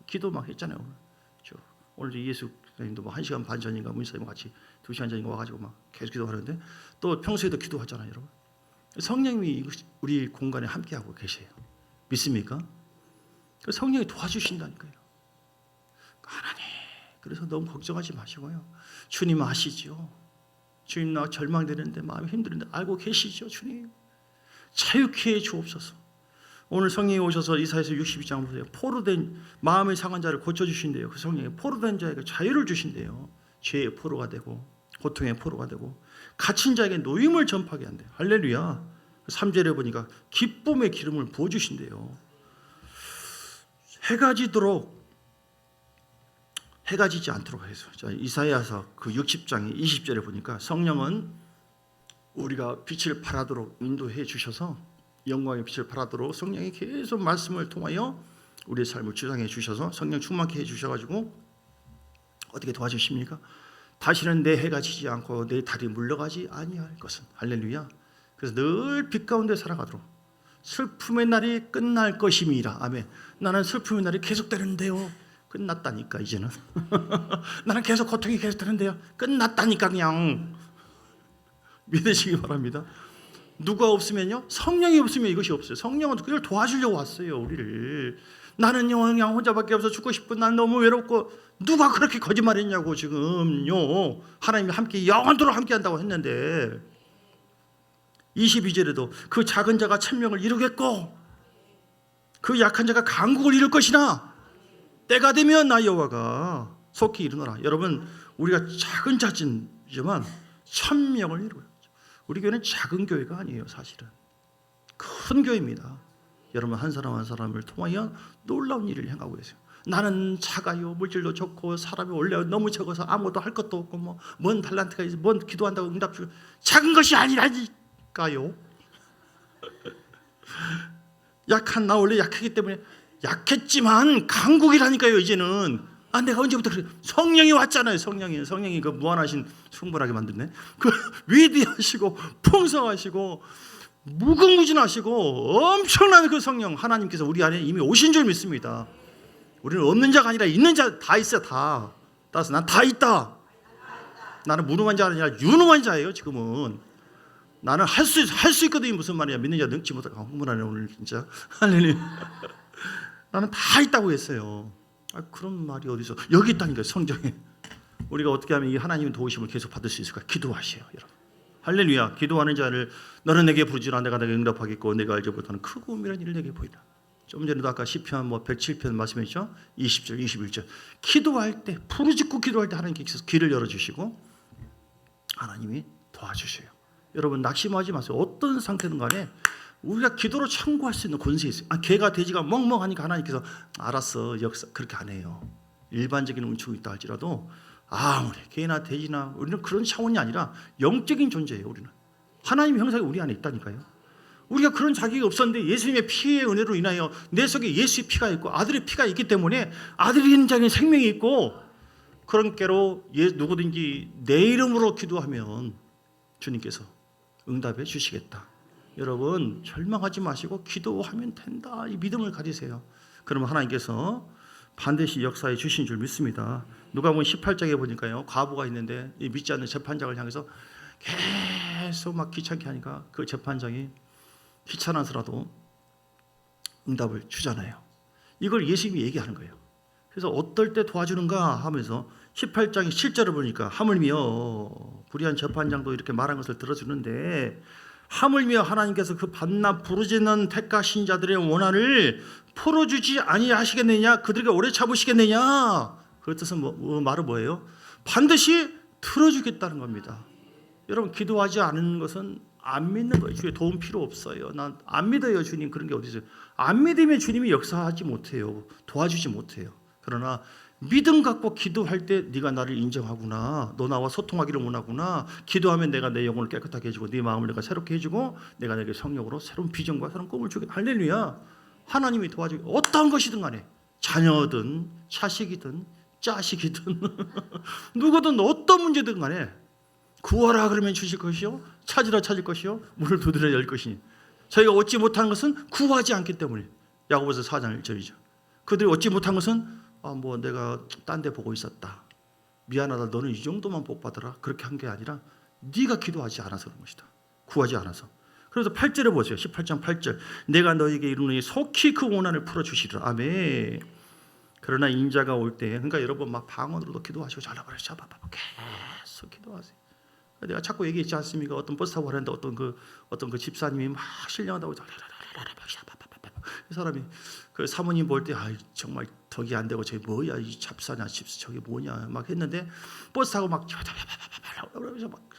기도 막 했잖아요. 오늘 예수 선생님도 뭐 1시간 반 전인가 문사님 같이 2시간 전인가 와가지고 막 계속 기도하는데, 또 평소에도 기도하잖아요. 여러분, 성령님이 우리 공간에 함께하고 계세요. 믿습니까? 성령이 도와주신다니까요. 하나님, 그래서 너무 걱정하지 마시고요, 주님 아시죠? 주님, 나 절망되는데, 마음이 힘드는데 알고 계시죠? 주님 자유케 해 주옵소서. 오늘 성령이 오셔서 이사야서 62장 보세요. 포로된 마음의 상한 자를 고쳐주신대요. 그 성령이 포로된 자에게 자유를 주신대요. 죄의 포로가 되고 고통의 포로가 되고 갇힌 자에게 노임을 전파하게 한대요. 할렐루야. 3절에 보니까 기쁨의 기름을 부어주신대요. 해가 지지 않도록 해서. 자, 이사야서 그 60장의 20절에 보니까 성령은 우리가 빛을 발하도록 인도해 주셔서, 영광의 빛을 발하도록 성령이 계속 말씀을 통하여 우리의 삶을 주장해 주셔서 성령 충만케 해주셔가지고 어떻게 도와주십니까? 다시는 내 해가 지지 않고 내 달이 물러가지 아니할 것은. 할렐루야. 그래서 늘 빛 가운데 살아가도록. 슬픔의 날이 끝날 것임이라. 아멘. 나는 슬픔의 날이 계속되는데요. 끝났다니까 이제는. 나는 계속 고통이 계속되는데요. 끝났다니까. 그냥 믿으시기 바랍니다. 누가 없으면요? 성령이 없으면 이것이 없어요. 성령은 그걸 도와주려고 왔어요, 우리를. 나는 그냥 혼자밖에 없어 죽고 싶고 난 너무 외롭고. 누가 그렇게 거짓말했냐고 지금요. 하나님이 함께 영원토록 함께 한다고 했는데, 22절에도 그 작은 자가 천명을 이루겠고 그 약한 자가 강국을 이룰 것이나 때가 되면 나 여호와가 속히 이루노라. 여러분, 우리가 작은 자지만 천명을 이루어요. 우리 교회는 작은 교회가 아니에요. 사실은 큰 교회입니다. 여러분, 한 사람 한 사람을 통하여 놀라운 일을 행하고 계세요. 나는 작아요, 물질도 좋고 사람이 원래 너무 적어서 아무것도 할 것도 없고 뭔 달란트가 있어, 뭔 기도한다고 응답 주고. 작은 것이 아니라니까요. 약한 나 원래 약하기 때문에 약했지만 강국이라니까요. 이제는 내가 언제부터 그래? 성령이 왔잖아요. 성령이 그 무한하신 충분하게 만드네. 그 위대하시고 풍성하시고 무궁무진하시고 엄청난 그 성령 하나님께서 우리 안에 이미 오신 줄 믿습니다. 우리는 없는 자가 아니라 있는 자 다 있어요. 다. 따라서 난 다 있다. 나는 무능한 자가 아니라 유능한 자예요. 지금은 나는 할 수 있거든요. 무슨 말이야? 믿는 자 능치 못하고 흥분하네 오늘 진짜. 할렐루야. 나는 다 있다고 했어요. 그런 말이 어디서 여기 있다니까요. 성경에. 우리가 어떻게 하면 이 하나님의 도우심을 계속 받을 수 있을까? 기도하세요, 여러분. 할렐루야. 기도하는 자를 너는 내게 부르지라 내가 내게 응답하겠고 내가 알지 못하는 크고 은밀한 일을 내게 보이라. 좀 전에도 아까 시편 107편 말씀했죠. 20절, 21절. 기도할 때 부르짖고 기도할 때 하나님께서 길을 열어주시고 하나님이 도와주셔요. 여러분 낙심하지 마세요. 어떤 상태든 간에 우리가 기도로 청구할 수 있는 권세가 있어요. 개가 돼지가 멍멍하니까 하나님께서 알았어 역사 그렇게 안 해요. 일반적인 은총이 있다 할지라도 아무리 개나 돼지나 우리는 그런 차원이 아니라 영적인 존재예요. 우리는 하나님의 형상이 우리 안에 있다니까요. 우리가 그런 자격이 없었는데 예수님의 피의 은혜로 인하여 내 속에 예수의 피가 있고 아들의 피가 있기 때문에 아들이 있는 자에게 생명이 있고 그런 깨로 누구든지 내 이름으로 기도하면 주님께서 응답해 주시겠다. 여러분 절망하지 마시고 기도하면 된다. 이 믿음을 가지세요. 그러면 하나님께서 반드시 역사해 주신 줄 믿습니다. 누가복음 18장에 보니까요. 과부가 있는데 이 믿지 않는 재판장을 향해서 계속 막 귀찮게 하니까 그 재판장이 귀찮아서라도 응답을 주잖아요. 이걸 예수님이 얘기하는 거예요. 그래서 어떨 때 도와주는가 하면서 18장의 7절을 보니까 하물며 불의한 재판장도 이렇게 말한 것을 들어주는데 하물며 하나님께서 그 밤낮 부르짖는 택하신 자들의 원한을 풀어주지 아니하시겠느냐 그들에게 오래 참으시겠느냐 그 뜻은 말은 뭐예요? 반드시 들어주겠다는 겁니다. 여러분 기도하지 않은 것은 안 믿는 거예요. 주의 도움 필요 없어요. 난 안 믿어요 주님. 그런 게 어디 있어요? 안 믿으면 주님이 역사하지 못해요. 도와주지 못해요. 그러나 믿음 갖고 기도할 때 네가 나를 인정하구나. 너 나와 소통하기를 원하구나. 기도하면 내가 내 영혼을 깨끗하게 해주고 네 마음을 내가 새롭게 해주고 내가 내게 성령으로 새로운 비전과 새로운 꿈을 주게. 할렐루야. 하나님이 도와주고 어떤 것이든 간에 자녀든 자식이든 자식이든 누구든 어떤 문제든 간에 구하라 그러면 주실 것이요 찾으라 찾을 것이요 문을 두드려 열 것이니 저희가 얻지 못한 것은 구하지 않기 때문에 야고보서 4장 1절이죠. 그들이 얻지 못한 것은 내가 딴 데 보고 있었다. 미안하다. 너는 이 정도만 복 받아라. 그렇게 한 게 아니라 네가 기도하지 않아서 그런 것이다. 구하지 않아서. 그래서 8절에 보세요. 18장 8절. 내가 너에게 이르노니 속히 그 원한을 풀어주시리라. 아멘. 그러나 인자가 올 때 그러니까 여러분 막 방언으로도 기도하시고 잘라버려 잡아봐 계속 기도하세요. 내가 자꾸 얘기했지 않습니까? 어떤 버스 타고 가는데 어떤 그 집사님이 막 신령하다고 이 사람이 그 사모님 볼 때 정말 덕이 안 되고 저기 뭐야 이 잡사냐 집사 저게 뭐냐 막 했는데 버스 타고 막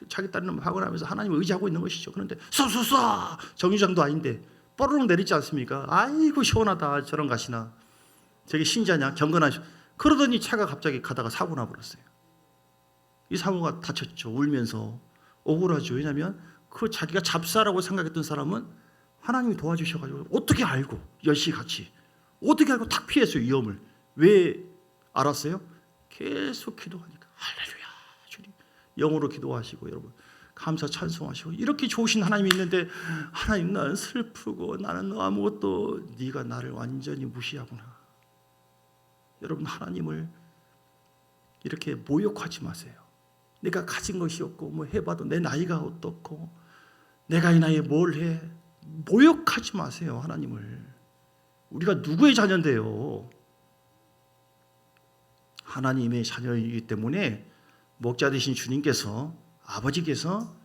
자기 딸은 학원하면서 하나님을 의지하고 있는 것이죠. 그런데 쏘쏘쏘 정류장도 아닌데 뽀로록 내리지 않습니까? 아이고 시원하다. 저런 가시나 저게 신자냐 경건하시 그러더니 차가 갑자기 가다가 사고 나버렸어요. 이 사모가 다쳤죠. 울면서 억울하죠. 왜냐하면 그 자기가 잡사라고 생각했던 사람은 하나님이 도와주셔가지고 어떻게 알고 10시 같이 어떻게 알고 탁 피했어요. 위험을. 왜 알았어요? 계속 기도하니까. 할렐루야 주님. 영으로 기도하시고 여러분 감사 찬송하시고 이렇게 좋으신 하나님이 있는데 하나님 나는 슬프고 나는 아무것도 네가 나를 완전히 무시하구나. 여러분 하나님을 이렇게 모욕하지 마세요. 내가 가진 것이 없고 뭐 해봐도 내 나이가 어떻고 내가 이 나이에 뭘 해. 모욕하지 마세요. 하나님을. 우리가 누구의 자녀인데요. 하나님의 자녀이기 때문에 목자 되신 주님께서 아버지께서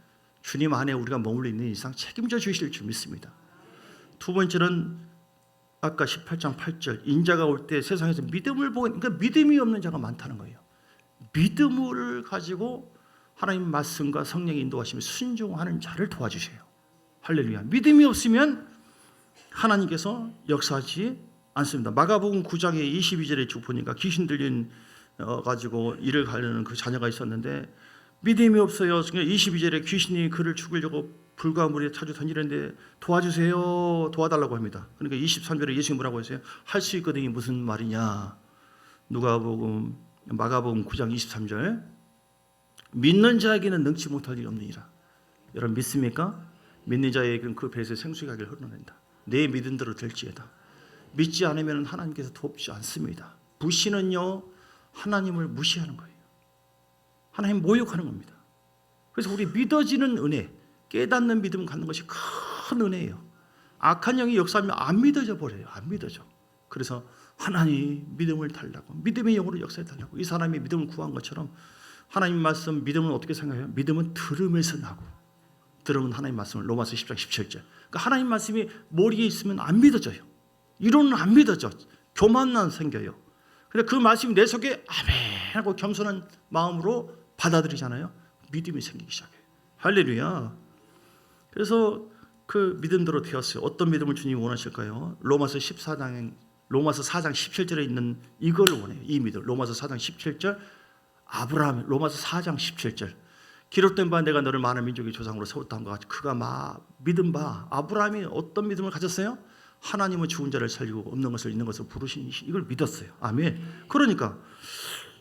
주님 안에 우리가 머물러 있는 이상 책임져 주실 줄 믿습니다. 두 번째는 아까 18장 8절 인자가 올 때 세상에서 믿음을 보고 그러니까 믿음이 없는 자가 많다는 거예요. 믿음을 가지고 하나님 말씀과 성령의 인도하심에 순종하는 자를 도와주세요. 할렐루야. 믿음이 없으면 하나님께서 역사하지 않습니다. 마가복음 9장의 22절에 쭉 보니까 귀신 들린 가지고 일을 가려는 그 자녀가 있었는데 믿음이 없어요. 22절에 귀신이 그를 죽이려고 불과 물에 자주 던지는데 도와주세요. 도와달라고 합니다. 그러니까 23절에 예수님이 뭐라고 했어요? 할 수 있거든요. 무슨 말이냐. 누가복음 마가복음 9장 23절 믿는 자에게는 능치 못할 일이 없느니라. 여러분 믿습니까? 믿는 자에게는 그 배에서 생수가 흘러낸다. 내 믿음대로 될지어다. 믿지 않으면 하나님께서 돕지 않습니다. 불신은요 하나님을 무시하는 거예요. 하나님 모욕하는 겁니다. 그래서 우리 믿어지는 은혜, 깨닫는 믿음 갖는 것이 큰 은혜예요. 악한 영이 역사하면 안 믿어져 버려요. 안 믿어져. 그래서 하나님 믿음을 달라고, 믿음의 영으로 역사해 달라고. 이 사람이 믿음을 구한 것처럼 하나님 말씀 믿음은 어떻게 생각해요? 믿음은 들음에서 나고, 들으면 하나님 말씀을 로마서 10장 17절. 그러니까 하나님 말씀이 머리에 있으면 안 믿어져요. 이론은 안 믿어져. 교만만 생겨요. 근데 그 말씀이 내 속에 아멘 하고 겸손한 마음으로 받아들이잖아요. 믿음이 생기기 시작해요. 할렐루야. 그래서 그 믿음대로 되었어요. 어떤 믿음을 주님이 원하실까요? 로마서 4장 17절에 있는 이걸 원해요. 이 믿음. 로마서 4장 17절 아브라함, 로마서 4장 17절 기록된 바 내가 너를 많은 민족의 조상으로 세웠다 한 것 같이 그가 믿음 바 아브라함이 어떤 믿음을 가졌어요? 하나님은 죽은 자를 살리고 없는 것을 있는 것을 부르시니 이걸 믿었어요. 아멘. 그러니까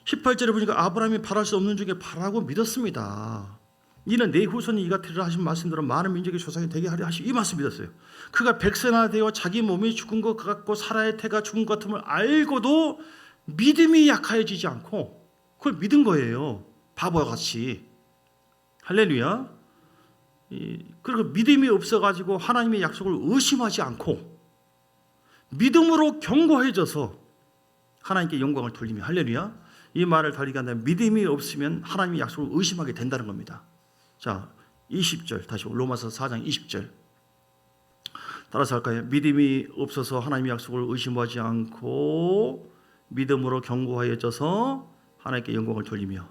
18절에 보니까 아브라함이 바랄 수 없는 중에 바라고 믿었습니다. 이는 내 후손이 이가 되리라 하신 말씀대로 많은 민족의 조상이 되게 하려 하시고 이 말씀 믿었어요. 그가 백세나 되어 자기 몸이 죽은 것 같고 사라의 태가 죽은 것 같음을 알고도 믿음이 약하여지지 않고 그걸 믿은 거예요. 바보와 같이. 할렐루야. 그리고 믿음이 없어가지고 하나님의 약속을 의심하지 않고 믿음으로 견고해져서 하나님께 영광을 돌리며 할렐루야. 이 말을 달리게 한다면 믿음이 없으면 하나님의 약속을 의심하게 된다는 겁니다. 자, 20절 다시 로마서 4장 20절 따라서 할까요? 믿음이 없어서 하나님의 약속을 의심하지 않고 믿음으로 견고해져서 하나님께 영광을 돌리며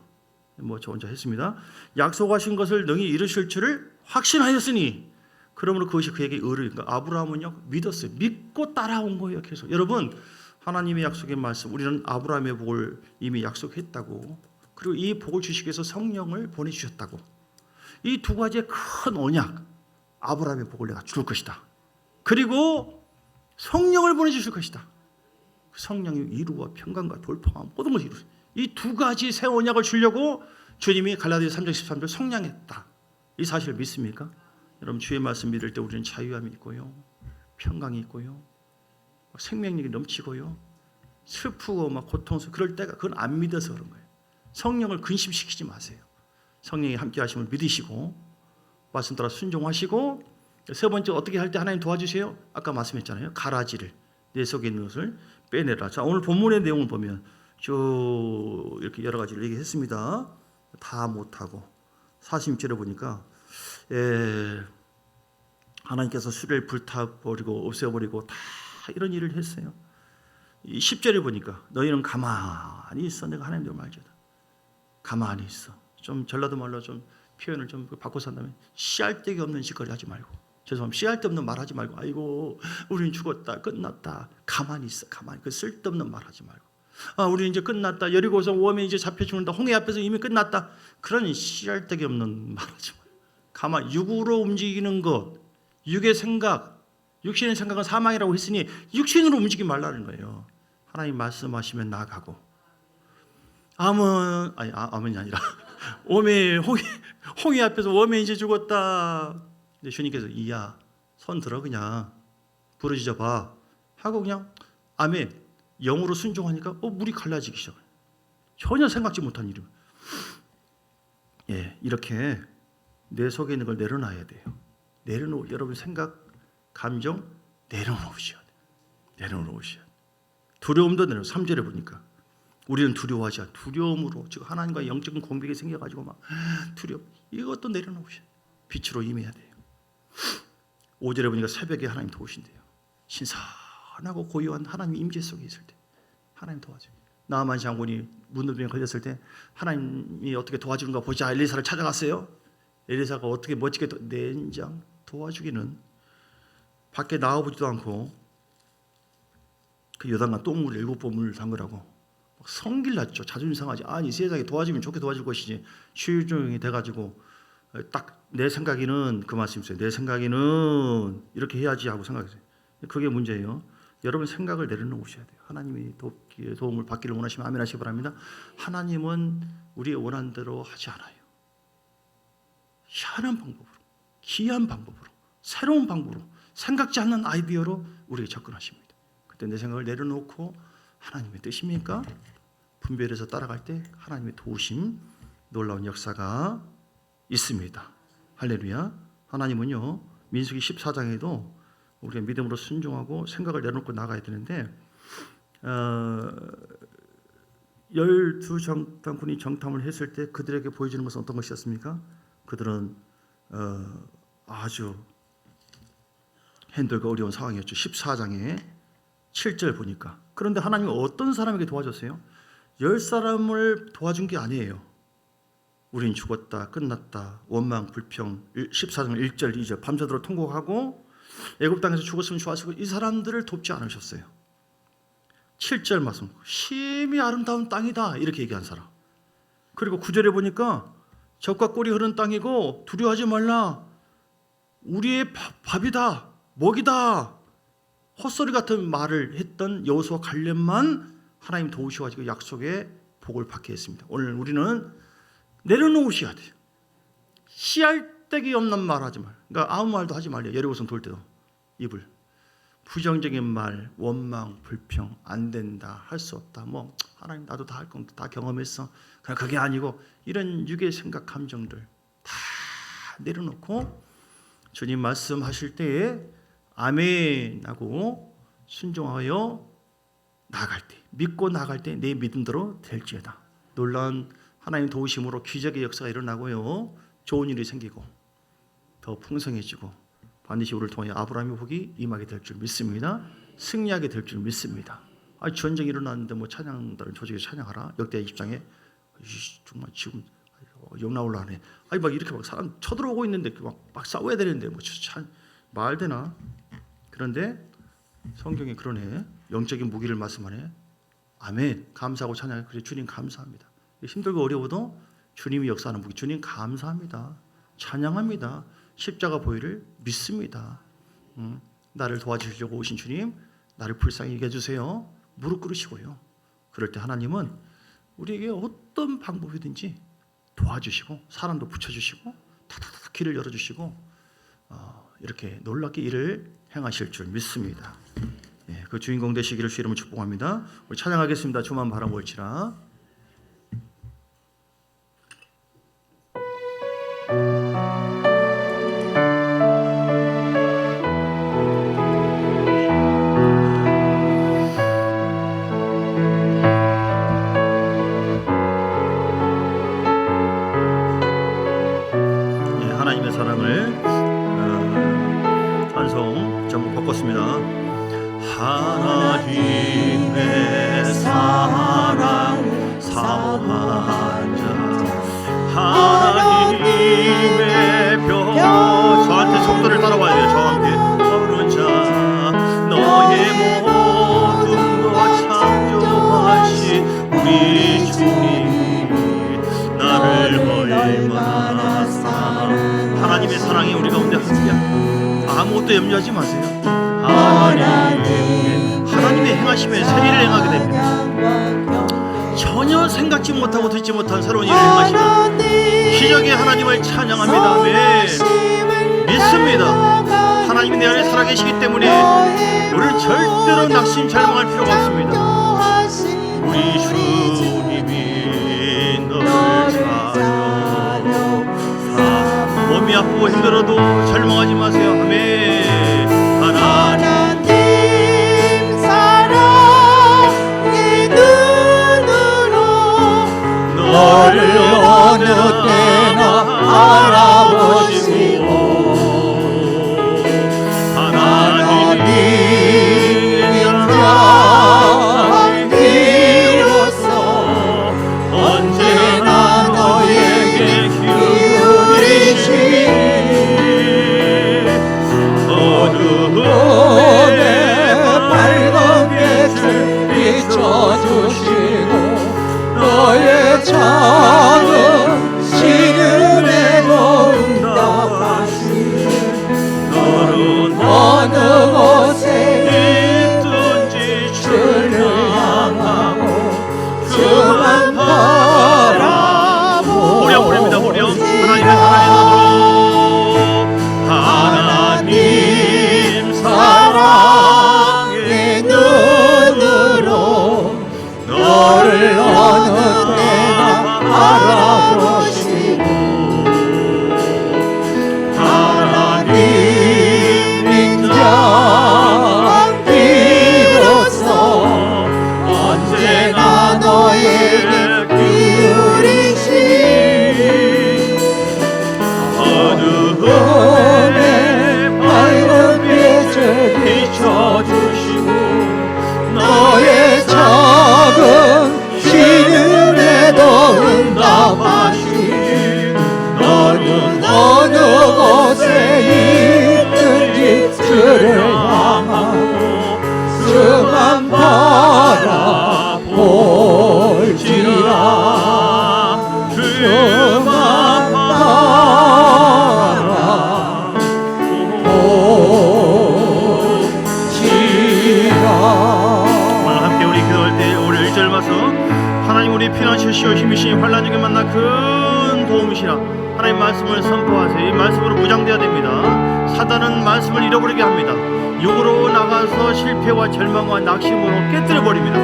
저 혼자 했습니다. 약속하신 것을 능히 이루실 줄을 확신하였으니 그러므로 그것이 그에게 의로니까 아브라함은요 믿었어요. 믿고 따라온 거예요. 계속 여러분 하나님의 약속의 말씀 우리는 아브라함의 복을 이미 약속했다고 그리고 이 복을 주시기 위해서 성령을 보내주셨다고 이 두 가지의 큰 언약 아브라함의 복을 내가 줄 것이다. 그리고 성령을 보내주실 것이다. 성령이 이루와 평강과 돌파와 모든 것을 이루세요. 이 두 가지 새 언약을 주려고 주님이 갈라디아 3장 13절 성량했다. 이 사실을 믿습니까? 여러분 주의 말씀 믿을 때 우리는 자유함이 있고요. 평강이 있고요. 생명력이 넘치고요. 슬프고 고통스러워 그럴 때가 그건 안 믿어서 그런 거예요. 성령을 근심시키지 마세요. 성령이 함께 하심을 믿으시고 말씀 따라 순종하시고 세 번째 어떻게 할 때 하나님 도와주세요? 아까 말씀했잖아요. 가라지를 내 속에 있는 것을 빼내라. 자, 오늘 본문의 내용을 보면 쭉 이렇게 여러 가지를 얘기했습니다. 다 못하고 46절에 보니까 하나님께서 수레를 불타버리고 없애버리고 다 이런 일을 했어요. 10절에 보니까 너희는 가만히 있어. 내가 하나님들 말지어다. 가만히 있어. 좀 전라도 말로 좀 표현을 좀 바꿔서 한다면 씨알데기 없는 짓거리 하지 말고 죄송합니다. 씨알데없는 말 하지 말고 아이고 우리는 죽었다 끝났다. 가만히 있어. 가만히. 그 쓸데없는 말 하지 말고 우리 이제 끝났다. 여리고서 웜에 이제 잡혀 죽는다. 홍해 앞에서 이미 끝났다. 그런 씨알데기 없는 말하지 마. 가만 육으로 움직이는 것, 육의 생각, 육신의 생각은 사망이라고 했으니 육신으로 움직이지 말라는 거예요. 하나님 말씀하시면 나가고. 아멘이 아니라 웜에 홍해 앞에서 웜에 이제 죽었다. 근데 주님께서 이야 손 들어 그냥 부르짖어 봐 하고 그냥 아멘. 영으로 순종하니까 물이 갈라지기 시작해요. 전혀 생각지 못한 일이에요. 이렇게 내 속에 있는 걸 내려놔야 돼요. 여러분 생각, 감정 내려놓으셔야 돼요. 내려놓으셔야 돼요. 두려움도 3절에 보니까 우리는 두려워하지 않아. 두려움으로 지금 하나님과 영적인 공백이 생겨가지고 막 두려움 이것도 내려놓으셔야 돼요. 빛으로 임해야 돼요. 5절에 보니까 새벽에 하나님 도우신대요. 신선하고 고요한 하나님 임재 속에 있을 때 하나님 도와줘요. 나아만 장군이 문둥병에 걸렸을 때 하나님이 어떻게 도와주는가 보자. 엘리사를 찾아갔어요. 엘리사가 어떻게 멋지게 nen장 도와주기는 밖에 나와보지도 않고 그 요단강 똥물을 7번을 담그라고 성질났죠. 자존심 상하지. 아니 세상에 도와주면 좋게 도와줄 것이지虚조용히 돼가지고 딱 내 생각에는 그 말씀이세요. 내 생각에는 이렇게 해야지 하고 생각했어요. 그게 문제예요. 여러분 생각을 내려놓으셔야 돼요. 하나님이 도움을 받기를 원하시면 아멘 하시기 바랍니다. 하나님은 우리의 원하는 대로 하지 않아요. 희한한 방법으로, 기이한 방법으로, 새로운 방법으로, 생각지 않는 아이디어로 우리에게 접근하십니다. 그때 내 생각을 내려놓고 하나님의 뜻입니까? 분별해서 따라갈 때 하나님의 도우심, 놀라운 역사가 있습니다. 할렐루야. 하나님은요, 민수기 14장에도 우리가 믿음으로 순종하고 생각을 내려놓고 나가야 되는데 12정탐꾼이 정탐을 했을 때 그들에게 보여주는 것은 어떤 것이었습니까? 그들은 아주 힘들고 어려운 상황이었죠. 14장에 7절 보니까. 그런데 하나님은 어떤 사람에게 도와줬어요? 10사람을 도와준 게 아니에요. 우린 죽었다, 끝났다, 원망, 불평. 14장 1절, 2절 밤새도록 통곡하고 애굽 땅에서 죽었으면 좋았고 이 사람들을 돕지 않으셨어요. 7절 말씀, 심히 아름다운 땅이다 이렇게 얘기한 사람. 그리고 9절에 보니까 젖과 꿀이 흐르는 땅이고 두려워하지 말라, 우리의 밥이다, 먹이다, 헛소리 같은 말을 했던 여호수아 갈렙만 하나님 도우셔가지고 약속의 복을 받게 했습니다. 오늘 우리는 내려놓으셔야 돼요. 씨알데기 없는 말 하지 말. 그러니까 아무 말도 하지 말래요. 예리고선 돌 때도 입을 부정적인 말, 원망, 불평, 안 된다, 할 수 없다, 뭐 하나님 나도 다 할 건데 다 경험했어. 그냥 그게 아니고 이런 육의 생각, 감정들 다 내려놓고 주님 말씀하실 때에 아멘 하고 순종하여 나갈 때, 믿고 나갈 때 내 믿음대로 될지어다. 놀라운 하나님 도우심으로 기적의 역사가 일어나고요, 좋은 일이 생기고 더 풍성해지고 반드시 우리를 통하여 아브라함의 복이 임하게 될 줄 믿습니다. 승리하게 될 줄 믿습니다. 전쟁이 일어났는데 뭐 찬양다른 조직에 찬양하라. 역대 20장에 정말 지금 욕 나올라네. 막 이렇게 막 사람 쳐들어오고 있는데 막 싸워야 되는데 뭐 참 말 되나? 그런데 성경에 그러네. 영적인 무기를 말씀하네. 아멘. 감사하고 찬양해. 그래 주님 감사합니다. 힘들고 어려워도 주님이 역사하는 무기, 주님 감사합니다. 찬양합니다. 십자가 보혈을 믿습니다. 나를 도와주시려고 오신 주님, 나를 불쌍히 여겨주세요. 무릎 꿇으시고요. 그럴 때 하나님은 우리에게 어떤 방법이든지 도와주시고 사람도 붙여주시고 다다다 길을 열어주시고 이렇게 놀랍게 일을 행하실 줄 믿습니다. 그 주인공 되시기를 주 이름으로 축복합니다. 우리 찬양하겠습니다. 주만 바라볼지라. 하나님의 사랑을 찬송 전부 바꿨습니다. 하나님의 사랑 사모한 자, 하나님의 별, 저한테 속도를 따라와야 돼요. 저와 함께 어느 자, 너의 모든 것 창조하신 우리 주님이 나를 얼마나 사랑. 하나님의 사랑이 우리 가운데 함께 아무것도 염려하지 마세요. 하나님의 행하심에 새 일을 행하게 됩니다. 전혀 생각지 못하고 듣지 못한 새로운 일을 행하시는 기적의 하나님을 찬양합니다. 네, 믿습니다. 하나님이 내 안에 살아계시기 때문에 우리는 절대로 낙심 절망할 필요가 없습니다. 우리 주님이 너를 사랑하여 몸이 아프고 힘들어도 절망하지 마세요. 아멘. 하나님 사랑의 눈으로 너를 어느 때나 알아보시고 하나님이 비로소 언제나 너에게 기울이시니 어두움에 밝은 빛을 비춰주시고 너의 작은 시름에도 주만 오늘 함께 우리 기도할 때 우리 1절 말씀, 하나님 우리 피난처시오 힘이시니 환난 중에 만나 큰 도움이시라. 하나님 말씀을 선포하세요. 이 말씀으로 무장되어야 됩니다. 사단은 말씀을 잃어버리게 합니다. 욕으로 나가서 실패와 절망과 낙심으로 깨뜨려 버립니다.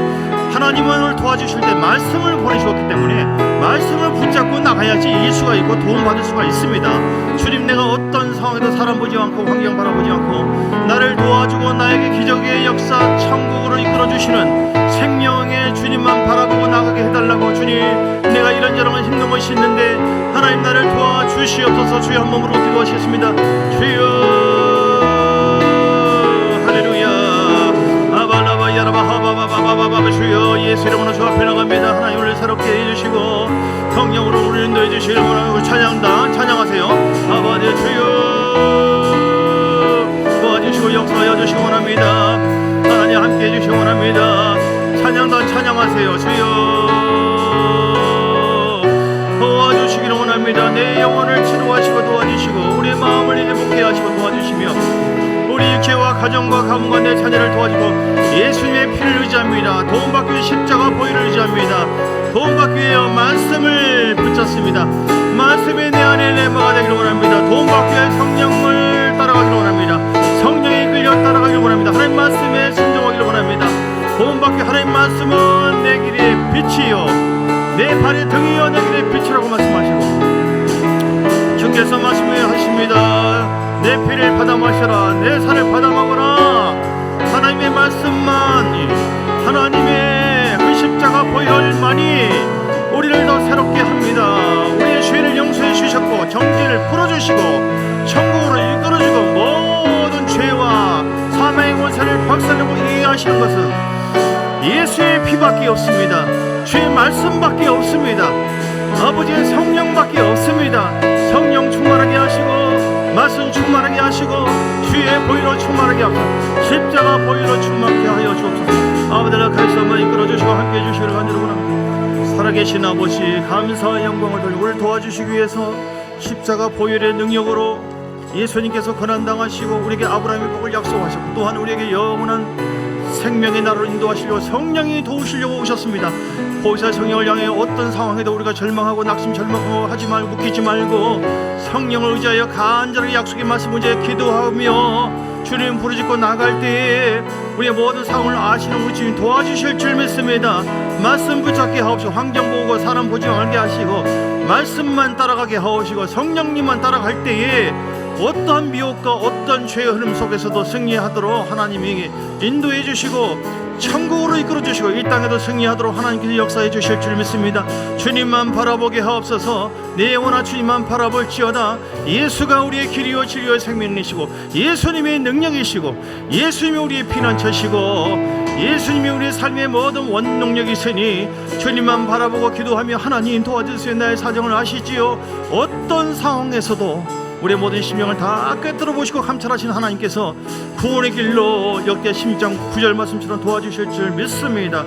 하나님은 오늘 도와주실 때 말씀을 보내주었기 때문에 말씀을 붙잡고 나가야지 이길 수가 있고 도움받을 수가 있습니다. 주님, 내가 어떤 상황에도 사람 보지 않고 환경 바라보지 않고 나를 도와주고 나에게 기적의 역사 천국으로 이끌어주시는 생명의 주님만 바라보고 나가게 해달라고. 주님, 내가 이런저런 힘든 것이 있는데 하나님 나를 도와주시옵소서. 주여 한 몸으로 기도하시겠습니다. 주여 주여 예수 이름으로 주 앞에 나갑니다. 하나님 우리를 새롭게 해주시고 성령으로 우리를 인도해 주시기를 원하고 찬양다 찬양하세요. 아버지 주여 도와주시고 역사하여 주시기 원합니다. 하나님 함께 해주시기 원합니다. 찬양다 찬양하세요. 주여 도와주시기를 원합니다. 내 영혼을 치료하시고 도와주시고 우리의 마음을 회복해 하시고 도와주시며 우리 육체와 가정과 가문과 내 자녀를 도와주고 예수님의 피를 의지합니다. 도움받기 위해 십자가 보혈을 의지합니다. 도움받기 위해 말씀을 붙잡습니다. 말씀이 내 안에 내모가 되기를 원합니다. 도움받기 위해 성령을 따라가기를 원합니다. 성령에 이끌려 따라가기를 원합니다. 하나님 말씀에 순종하기를 원합니다. 도움받기 하나님 말씀은 내 길의 빛이요 내 발의 등이요 내 길의 빛이라고 말씀하시고 주께서 말씀해 하십니다. 내 피를 받아 마셔라. 내 살을 받아 먹어라. 하나님의 말씀만, 하나님의 그 십자가 보혈만이 우리를 더 새롭게 합니다. 우리의 죄를 용서해 주셨고 정죄를 풀어주시고 천국으로 이끌어주고 모든 죄와 사망의 권세를 박살내고 이해하시는 것은 예수의 피밖에 없습니다. 주의 말씀밖에 없습니다. 아버지의 성령밖에 없습니다. 성령 충만하게 하시고 말씀 충만하게 하시고 주의 보혈로 충만하게 하시고 십자가 보혈로 충만하게 하여 주옵소서. 아버지를 그리스도만 이끌어주시고 함께해 주시기를 간절히 원합니다. 살아계신 아버지 감사와 영광을 돌리고 우리를 도와주시기 위해서 십자가 보혈의 능력으로 예수님께서 고난당하시고 우리에게 아브라함의 복을 약속하셨고 또한 우리에게 영원한 생명의 나라로 인도하시려고 성령이 도우시려고 오셨습니다. 보혜사 성령을 향해 어떤 상황에도 우리가 절망하고 낙심 절망하고 하지 말고 묶이지 말고 성령을 의지하여 간절하게 약속의 말씀 문제 기도하며 주님 부르짖고 나갈 때에 우리의 모든 상황을 아시는 우리 주님 도와주실 줄 믿습니다. 말씀 붙잡게 하옵시고 환경 보고 사람 보지 말게 하시고 말씀만 따라가게 하옵시고 성령님만 따라갈 때에 어떠한 미혹과 어떤 죄의 흐름 속에서도 승리하도록 하나님이 인도해 주시고 천국으로 이끌어 주시고 이 땅에도 승리하도록 하나님께서 역사해 주실 줄 믿습니다. 주님만 바라보게 하옵소서. 내 영혼아 주님만 바라볼지어다. 예수가 우리의 길이요 진리요 생명이시고 예수님의 능력이시고 예수님이 우리의 피난처시고 예수님이 우리의 삶의 모든 원동력이시니 주님만 바라보고 기도하며 하나님 도와주세요. 나의 사정을 아시지요. 어떤 상황에서도 우리의 모든 심령을 다 꿰뚫어 보시고 감찰하시는 하나님께서 구원의 길로 역대 16장 9절 말씀처럼 도와주실 줄 믿습니다.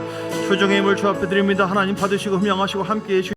조정의 힘을 주 앞에 드립니다. 하나님 받으시고 흠양하시고 함께해 주시옵소서.